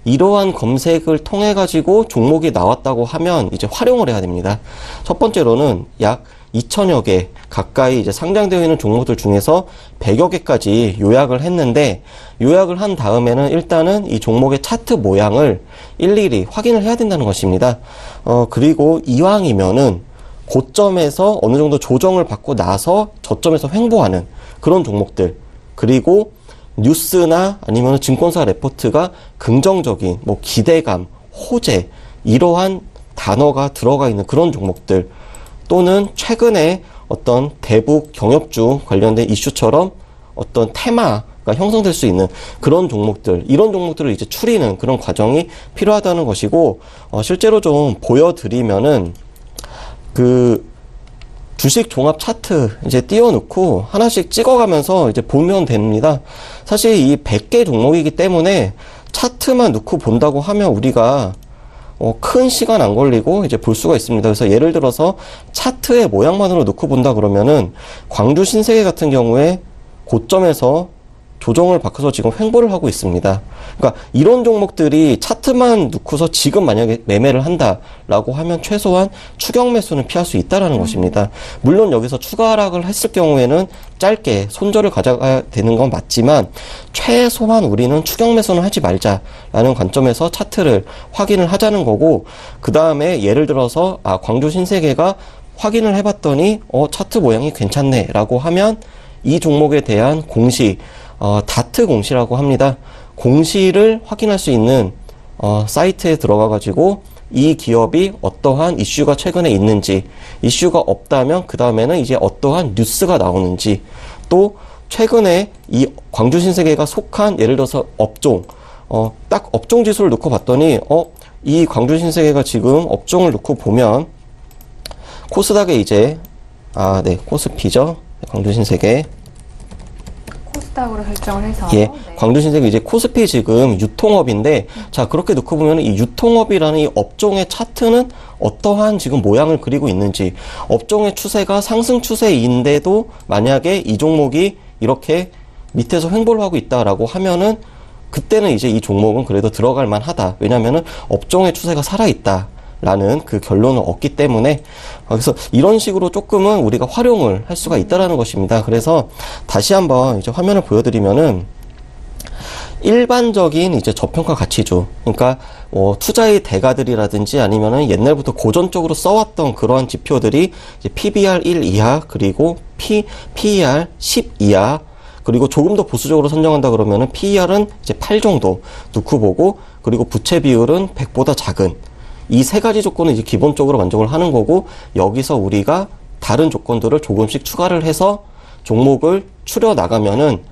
C: 이러한 검색을 통해 가지고 종목이 나왔다고 하면 이제 활용을 해야 됩니다. 첫 번째로는 약 2,000여 개 가까이 이제 상장되어 있는 종목들 중에서 100여 개까지 요약을 했는데 요약을 한 다음에는 일단은 이 종목의 차트 모양을 일일이 확인을 해야 된다는 것입니다. 그리고 이왕이면은 고점에서 어느 정도 조정을 받고 나서 저점에서 횡보하는 그런 종목들 그리고 뉴스나 아니면 증권사 레포트가 긍정적인 뭐 기대감, 호재 이러한 단어가 들어가 있는 그런 종목들 또는 최근에 어떤 대북 경협주 관련된 이슈처럼 어떤 테마가 형성될 수 있는 그런 종목들 이런 종목들을 이제 추리는 그런 과정이 필요하다는 것이고 실제로 좀 보여드리면은 그 주식 종합 차트 이제 띄워놓고 하나씩 찍어가면서 이제 보면 됩니다. 사실 이 100개 종목이기 때문에 차트만 놓고 본다고 하면 우리가 큰 시간 안 걸리고 이제 볼 수가 있습니다. 그래서 예를 들어서 차트의 모양만으로 놓고 본다 그러면은 광주 신세계 같은 경우에 고점에서 조정을 바꿔서 지금 횡보를 하고 있습니다. 그러니까 이런 종목들이 차트만 놓고서 지금 만약에 매매를 한다라고 하면 최소한 추격 매수는 피할 수 있다라는 것입니다. 물론 여기서 추가 하락을 했을 경우에는 짧게 손절을 가져가야 되는 건 맞지만 최소한 우리는 추격 매수는 하지 말자라는 관점에서 차트를 확인을 하자는 거고 그 다음에 예를 들어서 광주 신세계가 확인을 해봤더니 차트 모양이 괜찮네라고 하면 이 종목에 대한 공시 다트 공시라고 합니다. 공시를 확인할 수 있는 사이트에 들어가 가지고 이 기업이 어떠한 이슈가 최근에 있는지 이슈가 없다면 그 다음에는 이제 어떠한 뉴스가 나오는지 또 최근에 이 광주 신세계가 속한 예를 들어서 업종 딱 업종 지수를 놓고 봤더니 이 광주 신세계가 지금 업종을 놓고 보면 코스닥에 이제 네 코스피죠. 광주 신세계
B: 코스닥으로 설정을 해서
C: 예,
B: 네.
C: 광주 신세계 이제 코스피 지금 유통업인데 자 그렇게 놓고 보면 이 유통업이라는 이 업종의 차트는 어떠한 지금 모양을 그리고 있는지 업종의 추세가 상승 추세인데도 만약에 이 종목이 이렇게 밑에서 횡보를 하고 있다라고 하면은 그때는 이제 이 종목은 그래도 들어갈 만하다. 왜냐면은 업종의 추세가 살아있다. 라는 그 결론을 얻기 때문에 그래서 이런 식으로 조금은 우리가 활용을 할 수가 있다라는 것입니다. 그래서 다시 한번 이제 화면을 보여드리면은 일반적인 이제 저평가 가치주, 그러니까 투자의 대가들이라든지 아니면은 옛날부터 고전적으로 써왔던 그러한 지표들이 이제 PBR 1 이하, 그리고 PER 10 이하, 그리고 조금 더 보수적으로 선정한다 그러면은 PER은 이제 8 정도 놓고 보고, 그리고 부채 비율은 100보다 작은 이 세 가지 조건은 이제 기본적으로 만족을 하는 거고, 여기서 우리가 다른 조건들을 조금씩 추가를 해서 종목을 추려 나가면은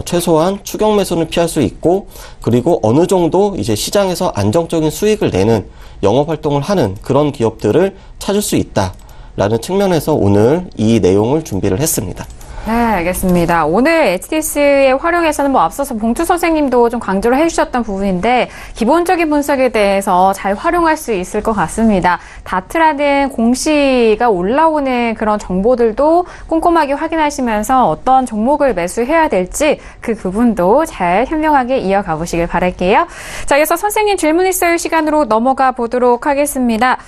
C: 최소한 추격 매수는 피할 수 있고, 그리고 어느 정도 이제 시장에서 안정적인 수익을 내는 영업 활동을 하는 그런 기업들을 찾을 수 있다라는 측면에서 오늘 이 내용을 준비를 했습니다.
B: 네, 알겠습니다. 오늘 HTS의 활용에서는 앞서서 봉투 선생님도 좀 강조를 해주셨던 부분인데, 기본적인 분석에 대해서 잘 활용할 수 있을 것 같습니다. 다트라는 공시가 올라오는 그런 정보들도 꼼꼼하게 확인하시면서 어떤 종목을 매수해야 될지 그 부분도 잘 현명하게 이어가 보시길 바랄게요. 자, 이어서 선생님 질문 있어요 시간으로 넘어가 보도록 하겠습니다.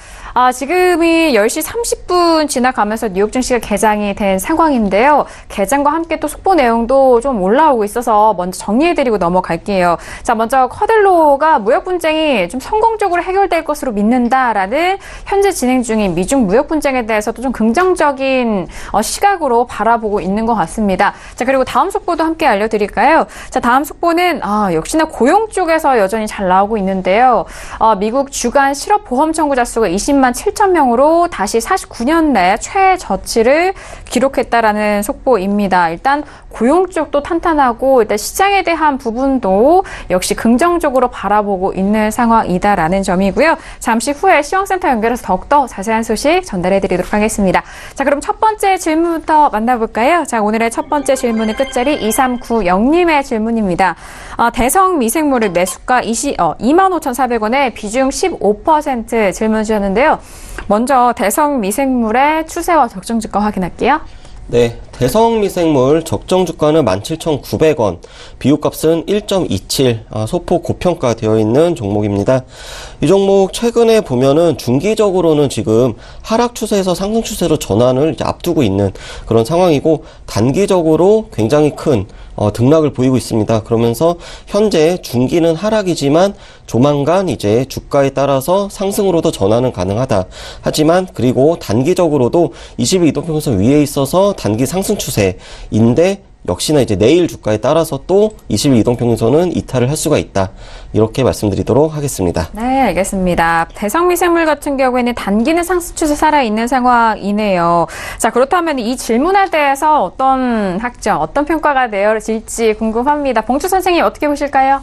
B: 지금이 10시 30분 지나가면서 뉴욕 증시가 개장이 된 상황인데요. 개장과 함께 또 속보 내용도 좀 올라오고 있어서 먼저 정리해드리고 넘어갈게요. 자, 먼저 커델로가 무역 분쟁이 좀 성공적으로 해결될 것으로 믿는다라는 현재 진행 중인 미중 무역 분쟁에 대해서도 좀 긍정적인 시각으로 바라보고 있는 것 같습니다. 자, 그리고 다음 속보도 함께 알려드릴까요? 자, 다음 속보는 역시나 고용 쪽에서 여전히 잘 나오고 있는데요. 미국 주간 실업보험 청구자 수가 20만 7천 명으로 다시 49년 내 최저치를 기록했다라는 속보입니다. 일단 고용 쪽도 탄탄하고 일단 시장에 대한 부분도 역시 긍정적으로 바라보고 있는 상황이다라는 점이고요. 잠시 후에 시황센터 연결해서 더욱더 자세한 소식 전달해드리도록 하겠습니다. 자, 그럼 첫 번째 질문부터 만나볼까요? 자, 오늘의 첫 번째 질문은 끝자리 2390님의 질문입니다. 대성 미생물을 매수가 25,400원에 비중 15% 질문 주셨는데요. 먼저 대성 미생물의 추세와 적정 주가 확인할게요.
C: 네, 대성미생물 적정 주가는 17,900원, 비교값은 1.27, 소폭 고평가 되어 있는 종목입니다. 이 종목 최근에 보면은 중기적으로는 지금 하락 추세에서 상승 추세로 전환을 이제 앞두고 있는 그런 상황이고, 단기적으로 굉장히 큰 등락을 보이고 있습니다. 그러면서 현재 중기는 하락이지만 조만간 이제 주가에 따라서 상승으로도 전환은 가능하다. 하지만 그리고 단기적으로도 20일 이동평균선 위에 있어서 단기 상승 추세인데, 역시나 이제 내일 주가에 따라서 또 20일 이동평균선은 이탈을 할 수가 있다. 이렇게 말씀드리도록 하겠습니다.
B: 네, 알겠습니다. 대성미생물 같은 경우에는 단기는 상승 추세 살아있는 상황이네요. 자, 그렇다면 이 질문에 대해서 어떤 학점, 어떤 평가가 내어질지 궁금합니다. 봉투 선생님 어떻게 보실까요?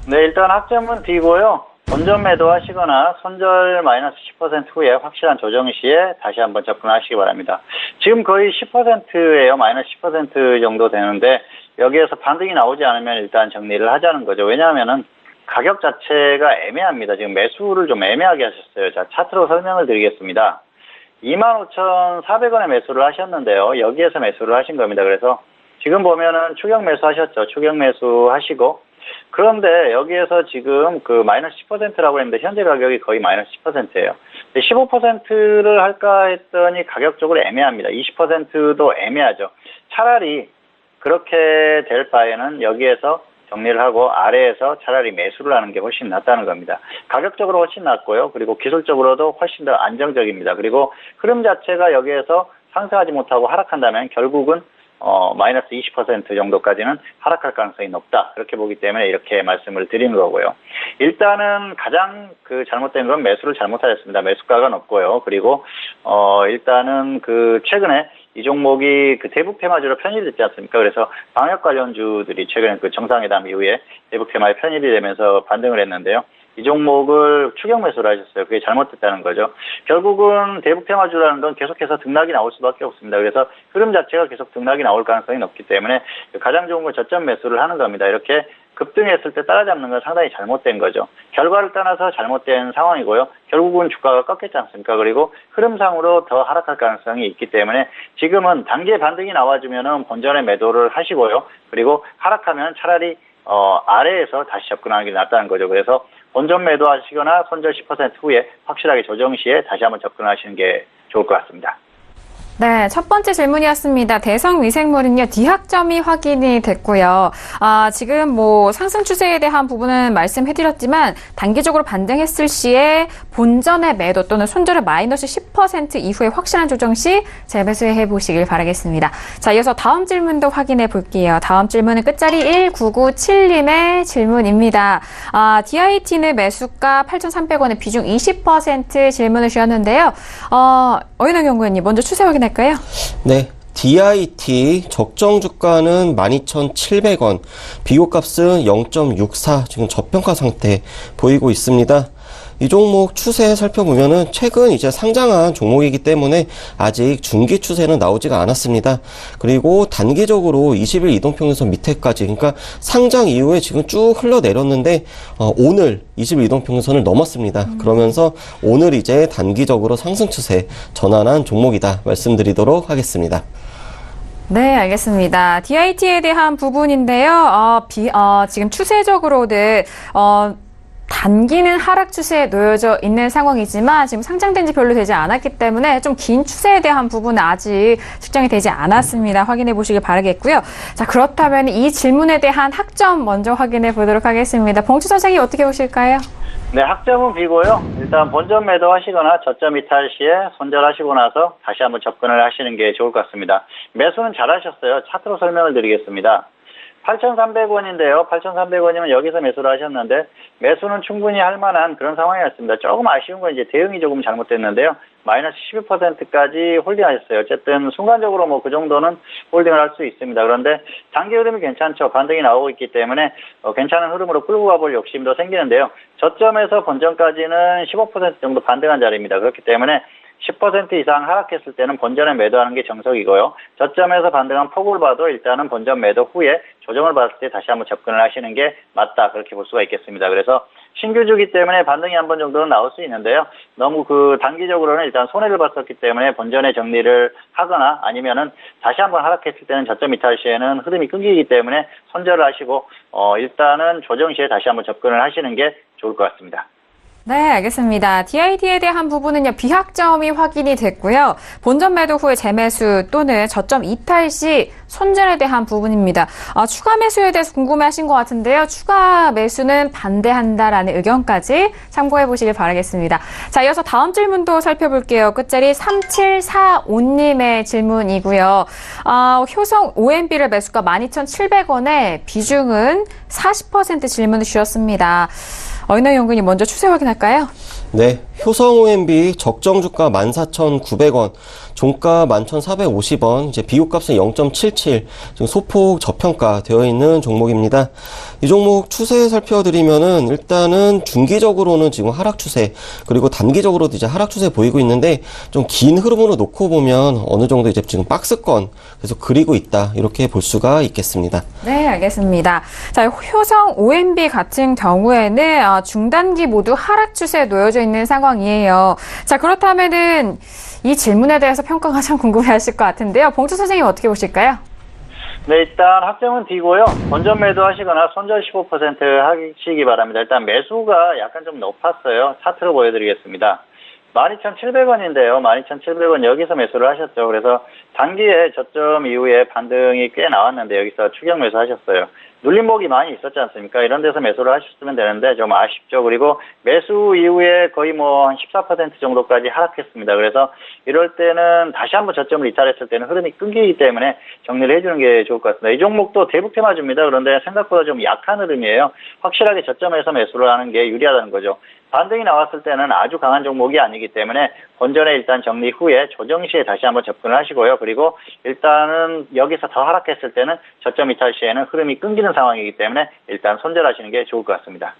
D: 네, 일단 학점은 B고요. 본전 매도하시거나 손절 마이너스 10% 후에 확실한 조정 시에 다시 한번 접근하시기 바랍니다. 지금 거의 10%예요. 마이너스 10% 정도 되는데, 여기에서 반등이 나오지 않으면 일단 정리를 하자는 거죠. 왜냐하면은 가격 자체가 애매합니다. 지금 매수를 좀 애매하게 하셨어요. 자, 차트로 설명을 드리겠습니다. 25,400원에 매수를 하셨는데요. 여기에서 매수를 하신 겁니다. 그래서 지금 보면은 추격 매수 하셨죠. 추격 매수 하시고, 그런데 여기에서 지금 그 마이너스 10%라고 했는데 현재 가격이 거의 마이너스 10%예요. 15%를 할까 했더니 가격적으로 애매합니다. 20%도 애매하죠. 차라리 그렇게 될 바에는 여기에서 정리를 하고 아래에서 차라리 매수를 하는 게 훨씬 낫다는 겁니다. 가격적으로 훨씬 낫고요. 그리고 기술적으로도 훨씬 더 안정적입니다. 그리고 흐름 자체가 여기에서 상승하지 못하고 하락한다면 결국은 마이너스 20% 정도까지는 하락할 가능성이 높다. 그렇게 보기 때문에 이렇게 말씀을 드리는 거고요. 일단은 가장 잘못된 건 매수를 잘못하셨습니다. 매수가가 높고요. 그리고, 일단은 최근에 이 종목이 대북 테마주로 편입이 됐지 않습니까? 그래서 방역 관련주들이 최근에 정상회담 이후에 대북 테마에 편입이 되면서 반등을 했는데요. 이 종목을 추격 매수를 하셨어요. 그게 잘못됐다는 거죠. 결국은 대북 테마주라는 건 계속해서 등락이 나올 수밖에 없습니다. 그래서 흐름 자체가 계속 등락이 나올 가능성이 높기 때문에 가장 좋은 건 저점 매수를 하는 겁니다. 이렇게 급등했을 때 따라잡는 건 상당히 잘못된 거죠. 결과를 떠나서 잘못된 상황이고요. 결국은 주가가 꺾였지 않습니까? 그리고 흐름상으로 더 하락할 가능성이 있기 때문에 지금은 단기에 반등이 나와주면은 본전에 매도를 하시고요. 그리고 하락하면 차라리 아래에서 다시 접근하는 게 낫다는 거죠. 그래서 본전 매도하시거나 손절 10% 후에 확실하게 조정 시에 다시 한번 접근하시는 게 좋을 것 같습니다.
B: 네, 첫 번째 질문이었습니다. 대성 위생물은요, D학점이 확인이 됐고요. 지금 상승 추세에 대한 부분은 말씀해드렸지만, 단기적으로 반등했을 시에 본전의 매도 또는 손절의 마이너스 10% 이후에 확실한 조정 시 재매수해 보시길 바라겠습니다. 자, 이어서 다음 질문도 확인해 볼게요. 다음 질문은 끝자리 1997님의 질문입니다. DIT는 매수가 8,300원에 비중 20% 질문을 주셨는데요. 어인영 연구원님, 먼저 추세 확인할까요?
C: 네. DIT 적정 주가는 12,700원, 비교값은 0.64, 지금 저평가 상태 보이고 있습니다. 이 종목 추세 살펴보면은 최근 이제 상장한 종목이기 때문에 아직 중기 추세는 나오지가 않았습니다. 그리고 단기적으로 20일 이동평균선 밑에까지, 그러니까 상장 이후에 지금 쭉 흘러내렸는데 오늘 20일 이동평균선을 넘었습니다. 그러면서 오늘 이제 단기적으로 상승 추세 전환한 종목이다 말씀드리도록 하겠습니다.
B: 네, 알겠습니다. DIT에 대한 부분인데요. 지금 추세적으로는 단기는 하락 추세에 놓여져 있는 상황이지만 지금 상장된 지 별로 되지 않았기 때문에 좀 긴 추세에 대한 부분은 아직 측정이 되지 않았습니다. 확인해 보시길 바라겠고요. 자, 그렇다면 이 질문에 대한 학점 먼저 확인해 보도록 하겠습니다. 봉추 선생님 어떻게 보실까요?
D: 네, 학점은 B고요. 일단 본전 매도하시거나 저점 이탈 시에 손절하시고 나서 다시 한번 접근을 하시는 게 좋을 것 같습니다. 매수는 잘하셨어요. 차트로 설명을 드리겠습니다. 8,300원인데요. 8,300원이면 여기서 매수를 하셨는데 매수는 충분히 할 만한 그런 상황이었습니다. 조금 아쉬운 건 이제 대응이 조금 잘못됐는데요. 마이너스 12%까지 홀딩하셨어요. 어쨌든 순간적으로 그 정도는 홀딩을 할 수 있습니다. 그런데 단기 흐름이 괜찮죠. 반등이 나오고 있기 때문에 괜찮은 흐름으로 끌고 가볼 욕심도 생기는데요. 저점에서 본전까지는 15% 정도 반등한 자리입니다. 그렇기 때문에 10% 이상 하락했을 때는 본전에 매도하는 게 정석이고요. 저점에서 반등한 폭을 봐도 일단은 본전 매도 후에 조정을 받을 때 다시 한번 접근을 하시는 게 맞다, 그렇게 볼 수가 있겠습니다. 그래서 신규주기 때문에 반등이 한 번 정도는 나올 수 있는데요. 너무 단기적으로는 일단 손해를 봤었기 때문에 본전에 정리를 하거나 아니면은 다시 한번 하락했을 때는 저점 이탈 시에는 흐름이 끊기기 때문에 손절을 하시고 일단은 조정 시에 다시 한번 접근을 하시는 게 좋을 것 같습니다.
B: 네, 알겠습니다. DIT에 대한 부분은요, 비학점이 확인이 됐고요. 본전 매도 후에 재매수 또는 저점 이탈 시 손절에 대한 부분입니다. 추가 매수에 대해서 궁금해하신 것 같은데요. 추가 매수는 반대한다라는 의견까지 참고해 보시길 바라겠습니다. 자, 이어서 다음 질문도 살펴볼게요. 끝자리 3745님의 질문이고요. 효성 OMB를 매수가 12,700원에 비중은 40% 질문을 주셨습니다. 어인영 연구원님 먼저 추세 확인할까요?
C: 네, 효성 OMB 적정 주가 14,900원, 종가 11,450원, 이제 비교값은 0.77, 지금 소폭 저평가 되어 있는 종목입니다. 이 종목 추세 살펴드리면은 일단은 중기적으로는 지금 하락 추세, 그리고 단기적으로도 이제 하락 추세 보이고 있는데 좀 긴 흐름으로 놓고 보면 어느 정도 이제 지금 박스권 계속 그리고 있다, 이렇게 볼 수가 있겠습니다.
B: 네, 알겠습니다. 자, 효성 OMB 같은 경우에는 중단기 모두 하락 추세에 놓여져 있는 상황이에요. 자, 그렇다면은 이 질문에 대해서 평가가 참 궁금해하실 것 같은데요. 봉투 선생님 어떻게 보실까요?
D: 네, 일단 학점은 D고요. 본전 매도하시거나 손절 15% 하시기 바랍니다. 일단 매수가 약간 좀 높았어요. 차트로 보여드리겠습니다. 12,700원인데요. 12,700원 여기서 매수를 하셨죠. 그래서 단기에 저점 이후에 반등이 꽤 나왔는데 여기서 추격 매수하셨어요. 눌림목이 많이 있었지 않습니까? 이런 데서 매수를 하셨으면 되는데 좀 아쉽죠. 그리고 매수 이후에 거의 한 14% 정도까지 하락했습니다. 그래서 이럴 때는 다시 한번 저점을 이탈했을 때는 흐름이 끊기기 때문에 정리를 해주는 게 좋을 것 같습니다. 이 종목도 대북 테마주입니다. 그런데 생각보다 좀 약한 흐름이에요. 확실하게 저점에서 매수를 하는 게 유리하다는 거죠. 반등이 나왔을 때는 아주 강한 종목이 아니기 때문에 본전에 일단 정리 후에 조정 시에 다시 한번 접근을 하시고요. 그리고 일단은 여기서 더 하락했을 때는 저점 이탈 시에는 흐름이 끊기는 상황이기 때문에 일단 손절하시는 게 좋을 것 같습니다.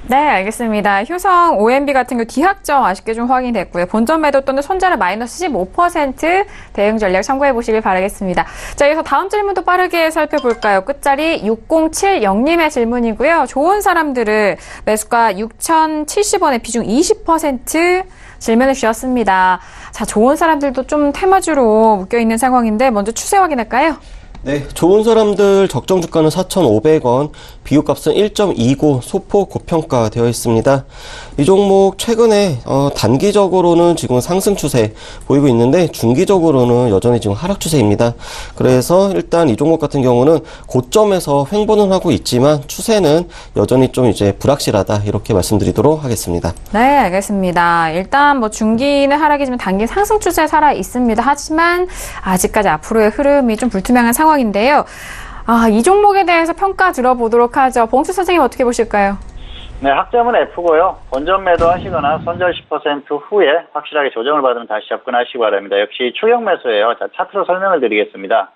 B: 네, 알겠습니다. 효성 OMB 같은 경우 D학점 아쉽게 좀 확인됐고요. 본전 매도 또는 손절의 마이너스 15% 대응 전략 참고해 보시길 바라겠습니다. 자, 이어서 다음 질문도 빠르게 살펴볼까요? 끝자리 6070님의 질문이고요. 좋은 사람들을 매수가 6,070원에 비중 20% 질문을 주셨습니다. 자, 좋은 사람들도 좀 테마주로 묶여있는 상황인데 먼저 추세 확인할까요?
C: 네, 좋은 사람들 적정 주가는 4,500원, 비교값은 1.29, 소폭 고평가되어 있습니다. 이 종목 최근에 단기적으로는 지금 상승 추세 보이고 있는데 중기적으로는 여전히 지금 하락 추세입니다. 그래서 일단 이 종목 같은 경우는 고점에서 횡보는 하고 있지만 추세는 여전히 좀 이제 불확실하다 이렇게 말씀드리도록 하겠습니다.
B: 네, 알겠습니다. 일단 뭐 중기는 하락이지만 단기 상승 추세 살아 있습니다. 하지만 아직까지 앞으로의 흐름이 좀 불투명한 상황인데요. 이 종목에 대해서 평가 들어보도록 하죠. 봉수 선생님 어떻게 보실까요?
D: 네, 학점은 F고요. 본전 매도하시거나 손절 10% 후에 확실하게 조정을 받으면 다시 접근하시기 바랍니다. 역시 추격 매수예요. 자, 차트로 설명을 드리겠습니다.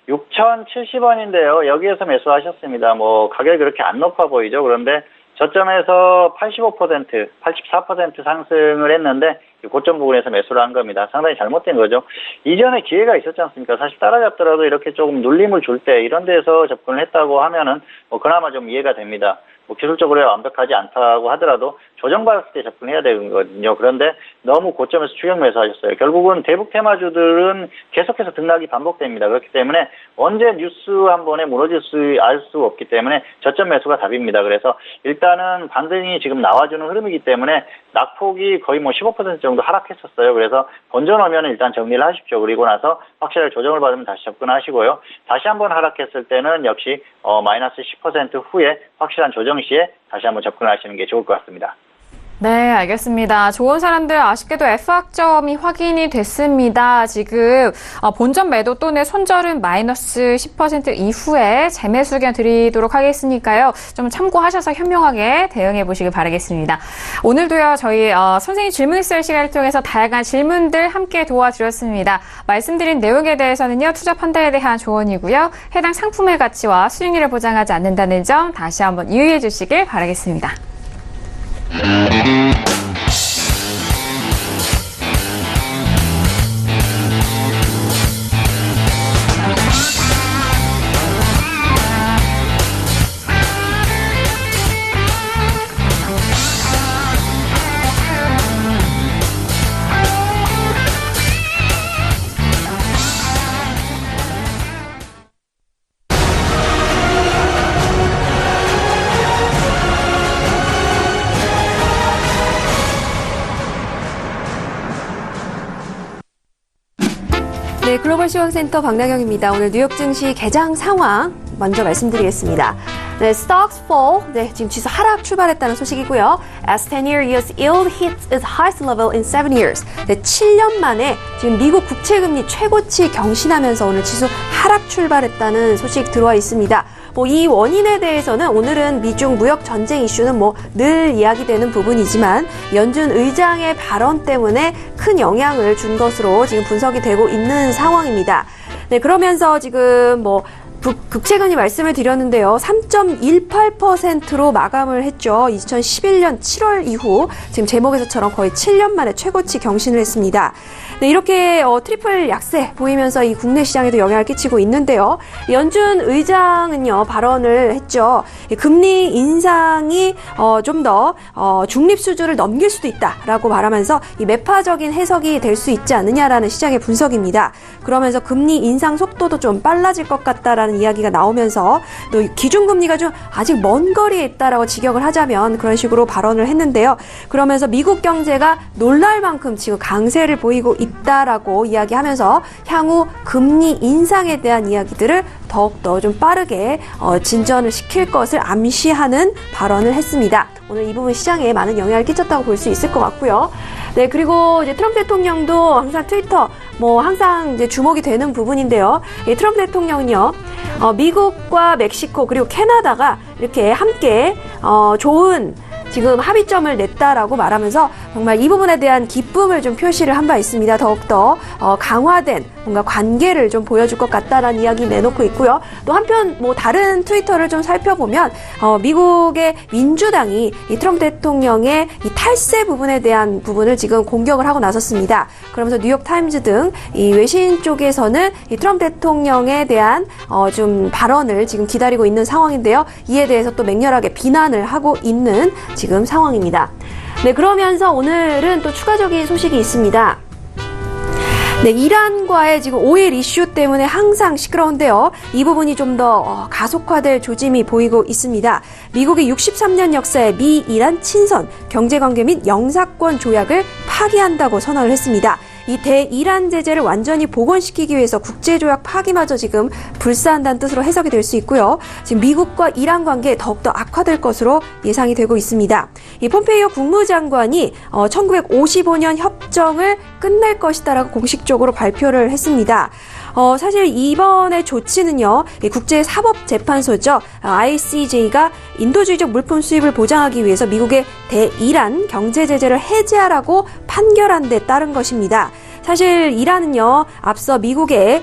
D: 6,070원인데요. 여기에서 매수하셨습니다. 뭐 가격이 그렇게 안 높아 보이죠. 그런데 저점에서 85%, 84% 상승을 했는데 고점 부분에서 매수를 한 겁니다. 상당히 잘못된 거죠. 이전에 기회가 있었지 않습니까? 사실 따라잡더라도 이렇게 조금 눌림을 줄 때 이런 데서 접근을 했다고 하면은 뭐 그나마 좀 이해가 됩니다. 뭐 기술적으로 완벽하지 않다고 하더라도 조정받았을 때 접근해야 되거든요. 그런데 너무 고점에서 추격 매수하셨어요. 결국은 대북 테마주들은 계속해서 등락이 반복됩니다. 그렇기 때문에 언제 뉴스 한 번에 무너질 수 알 수 없기 때문에 저점 매수가 답입니다. 그래서 일단은 반등이 지금 나와주는 흐름이기 때문에 낙폭이 거의 뭐 15% 정도 하락했었어요. 그래서 본전 오면 일단 정리를 하십시오. 그리고 나서 확실하게 조정을 받으면 다시 접근하시고요. 다시 한번 하락했을 때는 역시 마이너스 10% 후에 확실한 조정 시에 다시 한번 접근하시는 게 좋을 것 같습니다.
B: 네, 알겠습니다. 좋은 사람들 아쉽게도 F학점이 확인이 됐습니다. 지금 본전 매도 또는 손절은 마이너스 10% 이후에 재매수 의견 드리도록 하겠으니까요. 좀 참고하셔서 현명하게 대응해 보시길 바라겠습니다. 오늘도요, 저희 선생님 질문 있을 시간을 통해서 다양한 질문들 함께 도와드렸습니다. 말씀드린 내용에 대해서는요, 투자 판단에 대한 조언이고요. 해당 상품의 가치와 수익률을 보장하지 않는다는 점 다시 한번 유의해 주시길 바라겠습니다.
E: 네, 글로벌 시황센터 박나경입니다. 오늘 뉴욕 증시 개장 상황 먼저 말씀드리겠습니다. 네, stocks fall. 네, 지금 지수 하락 출발했다는 소식이고요. As 10-year US yield hits its highest level in 7 years. 네, 7년 만에 지금 미국 국채금리 최고치 경신하면서 오늘 지수 하락 출발했다는 소식 들어와 있습니다. 이 원인에 대해서는 오늘은 미중 무역 전쟁 이슈는 늘 이야기되는 부분이지만 연준 의장의 발언 때문에 큰 영향을 준 것으로 지금 분석이 되고 있는 상황입니다. 네, 그러면서 지금 국채금리 말씀을 드렸는데요. 3.18%로 마감을 했죠. 2011년 7월 이후 지금 제목에서처럼 거의 7년 만에 최고치 경신을 했습니다. 네, 이렇게 트리플 약세 보이면서 이 국내 시장에도 영향을 끼치고 있는데요. 연준 의장은요, 발언을 했죠. 금리 인상이 좀 더 중립 수준을 넘길 수도 있다라고 말하면서 이 매파적인 해석이 될 수 있지 않느냐라는 시장의 분석입니다. 그러면서 금리 인상 속도도 좀 빨라질 것 같다라는 이야기가 나오면서 또 기준금리가 좀 아직 먼 거리에 있다라고 직역을 하자면 그런 식으로 발언을 했는데요. 그러면서 미국 경제가 놀랄 만큼 지금 강세를 보이고 있다라고 이야기하면서 향후 금리 인상에 대한 이야기들을 더욱더 좀 빠르게 진전을 시킬 것을 암시하는 발언을 했습니다. 오늘 이 부분 시장에 많은 영향을 끼쳤다고 볼 수 있을 것 같고요. 네, 그리고 이제 트럼프 대통령도 항상 트위터 항상 이제 주목이 되는 부분인데요. 이 트럼프 대통령은요, 미국과 멕시코 그리고 캐나다가 이렇게 함께 좋은 지금 합의점을 냈다라고 말하면서 정말 이 부분에 대한 기쁨을 좀 표시를 한 바 있습니다. 더욱더 강화된 뭔가 관계를 좀 보여줄 것 같다라는 이야기 내놓고 있고요. 또 한편 다른 트위터를 좀 살펴보면 미국의 민주당이 이 트럼프 대통령의 이 탈세 부분에 대한 부분을 지금 공격을 하고 나섰습니다. 그러면서 뉴욕타임즈 등 이 외신 쪽에서는 이 트럼프 대통령에 대한 좀 발언을 지금 기다리고 있는 상황인데요. 이에 대해서 또 맹렬하게 비난을 하고 있는 지금 상황입니다. 네, 그러면서 오늘은 또 추가적인 소식이 있습니다. 네, 이란과의 지금 오일 이슈 때문에 항상 시끄러운데요. 이 부분이 좀 더 가속화될 조짐이 보이고 있습니다. 미국이 63년 역사의 미-이란 친선 경제관계 및 영사권 조약을 파기한다고 선언을 했습니다. 이 대이란 제재를 완전히 복원시키기 위해서 국제조약 파기마저 지금 불사한다는 뜻으로 해석이 될 수 있고요. 지금 미국과 이란 관계 더욱더 악화될 것으로 예상이 되고 있습니다. 이 폼페이오 국무장관이 1955년 협정을 끝낼 것이다라고 공식적으로 발표를 했습니다. 사실 이번의 조치는요, 국제사법재판소죠. ICJ가 인도주의적 물품 수입을 보장하기 위해서 미국의 대이란 경제제재를 해제하라고 판결한 데 따른 것입니다. 사실 이란은요, 앞서 미국의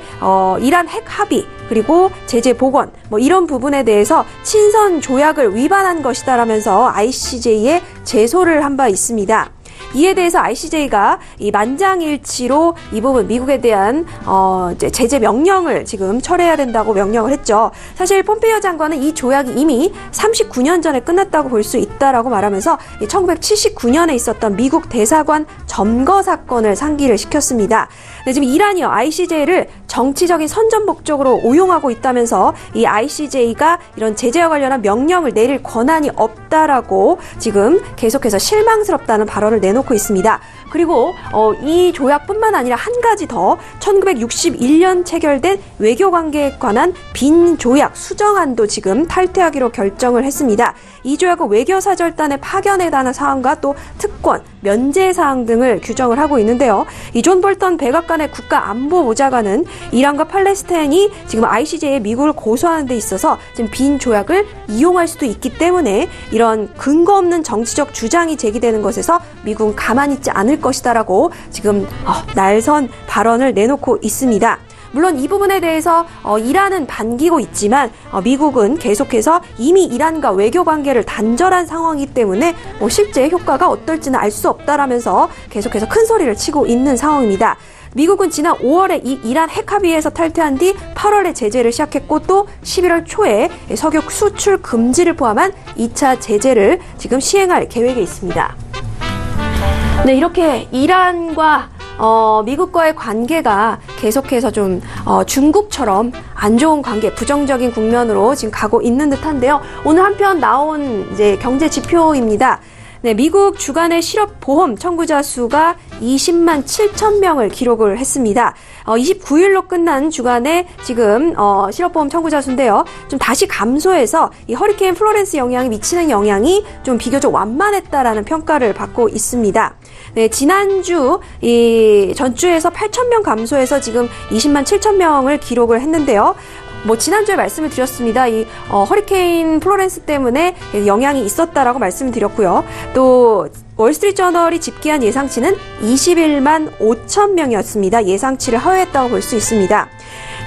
E: 이란 핵 합의 그리고 제재 복원 이런 부분에 대해서 친선 조약을 위반한 것이다라면서 ICJ에 제소를 한 바 있습니다. 이에 대해서 ICJ가 이 만장일치로 이 부분 미국에 대한 제재 명령을 지금 철회해야 된다고 명령을 했죠. 사실 폼페이오 장관은 이 조약이 이미 39년 전에 끝났다고 볼 수 있다라고 말하면서 1979년에 있었던 미국 대사관 점거 사건을 상기를 시켰습니다. 네, 지금 이란이요, ICJ를 정치적인 선전 목적으로 오용하고 있다면서 이 ICJ가 이런 제재와 관련한 명령을 내릴 권한이 없다라고 지금 계속해서 실망스럽다는 발언을 내놓고 있습니다. 그리고 이 조약뿐만 아니라 한 가지 더 1961년 체결된 외교관계에 관한 빈조약 수정안도 지금 탈퇴하기로 결정을 했습니다. 이 조약은 외교사절단의 파견에 관한 사항과 또 특권, 면제 사항 등을 규정을 하고 있는데요. 이 존 볼턴 백악관의 국가안보보좌관은 이란과 팔레스타인이 지금 ICJ에 미국을 고소하는 데 있어서 지금 빈 조약을 이용할 수도 있기 때문에 이런 근거 없는 정치적 주장이 제기되는 것에서 미국은 가만히 있지 않을 것이다라고 지금 날선 발언을 내놓고 있습니다. 물론 이 부분에 대해서 이란은 반기고 있지만 미국은 계속해서 이미 이란과 외교 관계를 단절한 상황이기 때문에 실제 효과가 어떨지는 알 수 없다라면서 계속해서 큰 소리를 치고 있는 상황입니다. 미국은 지난 5월에 이 이란 핵 합의에서 탈퇴한 뒤 8월에 제재를 시작했고 또 11월 초에 석유 수출 금지를 포함한 2차 제재를 지금 시행할 계획에 있습니다. 네, 이렇게 이란과 미국과의 관계가 계속해서 좀 중국처럼 안 좋은 관계, 부정적인 국면으로 지금 가고 있는 듯한데요. 오늘 한편 나온 이제 경제 지표입니다. 네, 미국 주간의 실업보험 청구자 수가 20만 7천 명을 기록을 했습니다. 29일로 끝난 주간에 지금 실업보험 청구자 수인데요. 좀 다시 감소해서 이 허리케인 플로렌스 영향이 미치는 영향이 좀 비교적 완만했다라는 평가를 받고 있습니다. 네, 지난주 전주에서 8천 명 감소해서 지금 20만 7천 명을 기록을 했는데요. 지난주에 말씀을 드렸습니다. 이 허리케인 플로렌스 때문에 영향이 있었다라고 말씀을 드렸고요. 또 월스트리트저널이 집계한 예상치는 21만 5천 명이었습니다. 예상치를 하회했다고 볼 수 있습니다.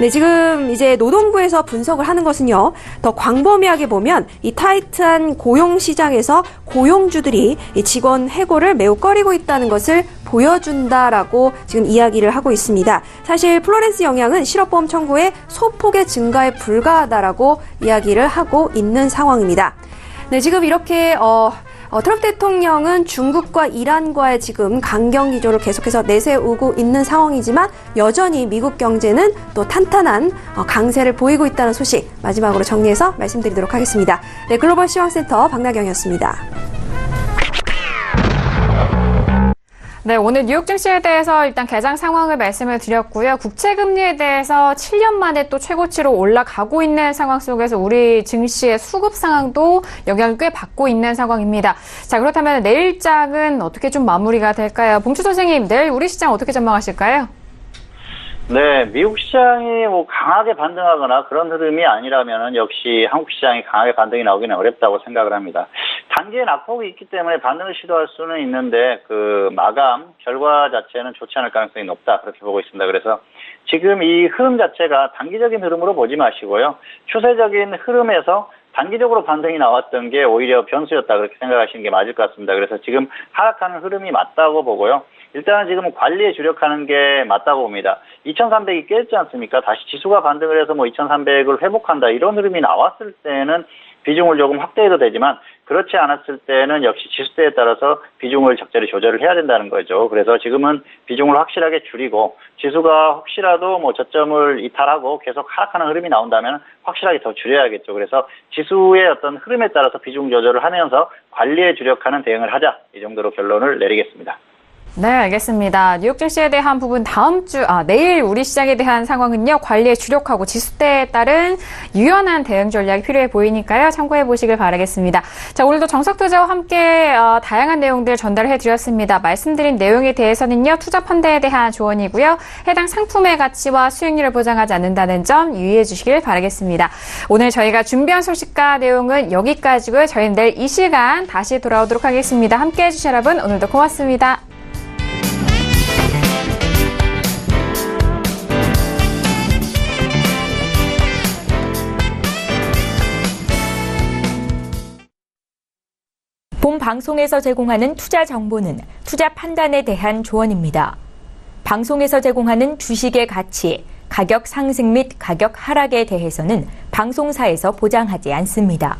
E: 네, 지금 이제 노동부에서 분석을 하는 것은요, 더 광범위하게 보면 이 타이트한 고용 시장에서 고용주들이 이 직원 해고를 매우 꺼리고 있다는 것을 보여준다라고 지금 이야기를 하고 있습니다. 사실 플로렌스 영향은 실업보험 청구의 소폭의 증가에 불과하다라고 이야기를 하고 있는 상황입니다. 네, 지금 이렇게 트럼프 대통령은 중국과 이란과의 지금 강경 기조를 계속해서 내세우고 있는 상황이지만 여전히 미국 경제는 또 탄탄한 강세를 보이고 있다는 소식 마지막으로 정리해서 말씀드리도록 하겠습니다. 네, 글로벌 시황센터 박나경이었습니다.
B: 네, 오늘 뉴욕 증시에 대해서 일단 개장 상황을 말씀을 드렸고요. 국채금리에 대해서 7년 만에 또 최고치로 올라가고 있는 상황 속에서 우리 증시의 수급 상황도 영향을 꽤 받고 있는 상황입니다. 자, 그렇다면 내일장은 어떻게 좀 마무리가 될까요? 봉추 선생님, 내일 우리 시장 어떻게 전망하실까요?
D: 네, 미국 시장이 강하게 반등하거나 그런 흐름이 아니라면 역시 한국 시장이 강하게 반등이 나오기는 어렵다고 생각을 합니다. 단기의 낙폭이 있기 때문에 반등을 시도할 수는 있는데 그 마감 결과 자체는 좋지 않을 가능성이 높다 그렇게 보고 있습니다. 그래서 지금 이 흐름 자체가 단기적인 흐름으로 보지 마시고요. 추세적인 흐름에서 단기적으로 반등이 나왔던 게 오히려 변수였다 그렇게 생각하시는 게 맞을 것 같습니다. 그래서 지금 하락하는 흐름이 맞다고 보고요. 일단은 지금 관리에 주력하는 게 맞다고 봅니다. 2300이 깼지 않습니까? 다시 지수가 반등을 해서 2300을 회복한다 이런 흐름이 나왔을 때는 비중을 조금 확대해도 되지만 그렇지 않았을 때는 역시 지수대에 따라서 비중을 적절히 조절을 해야 된다는 거죠. 그래서 지금은 비중을 확실하게 줄이고 지수가 혹시라도 뭐 저점을 이탈하고 계속 하락하는 흐름이 나온다면 확실하게 더 줄여야겠죠. 그래서 지수의 어떤 흐름에 따라서 비중 조절을 하면서 관리에 주력하는 대응을 하자. 이 정도로 결론을 내리겠습니다.
B: 네, 알겠습니다. 뉴욕 증시에 대한 부분 내일 우리 시장에 대한 상황은요, 관리에 주력하고 지수대에 따른 유연한 대응 전략이 필요해 보이니까요, 참고해 보시길 바라겠습니다. 자, 오늘도 정석투자와 함께 다양한 내용들 전달해 드렸습니다. 말씀드린 내용에 대해서는요, 투자 판단에 대한 조언이고요, 해당 상품의 가치와 수익률을 보장하지 않는다는 점 유의해 주시길 바라겠습니다. 오늘 저희가 준비한 소식과 내용은 여기까지고요. 저희는 내일 이 시간 다시 돌아오도록 하겠습니다. 함께 해주신 여러분, 오늘도 고맙습니다.
A: 본 방송에서 제공하는 투자 정보는 투자 판단에 대한 조언입니다. 방송에서 제공하는 주식의 가치, 가격 상승 및 가격 하락에 대해서는 방송사에서 보장하지 않습니다.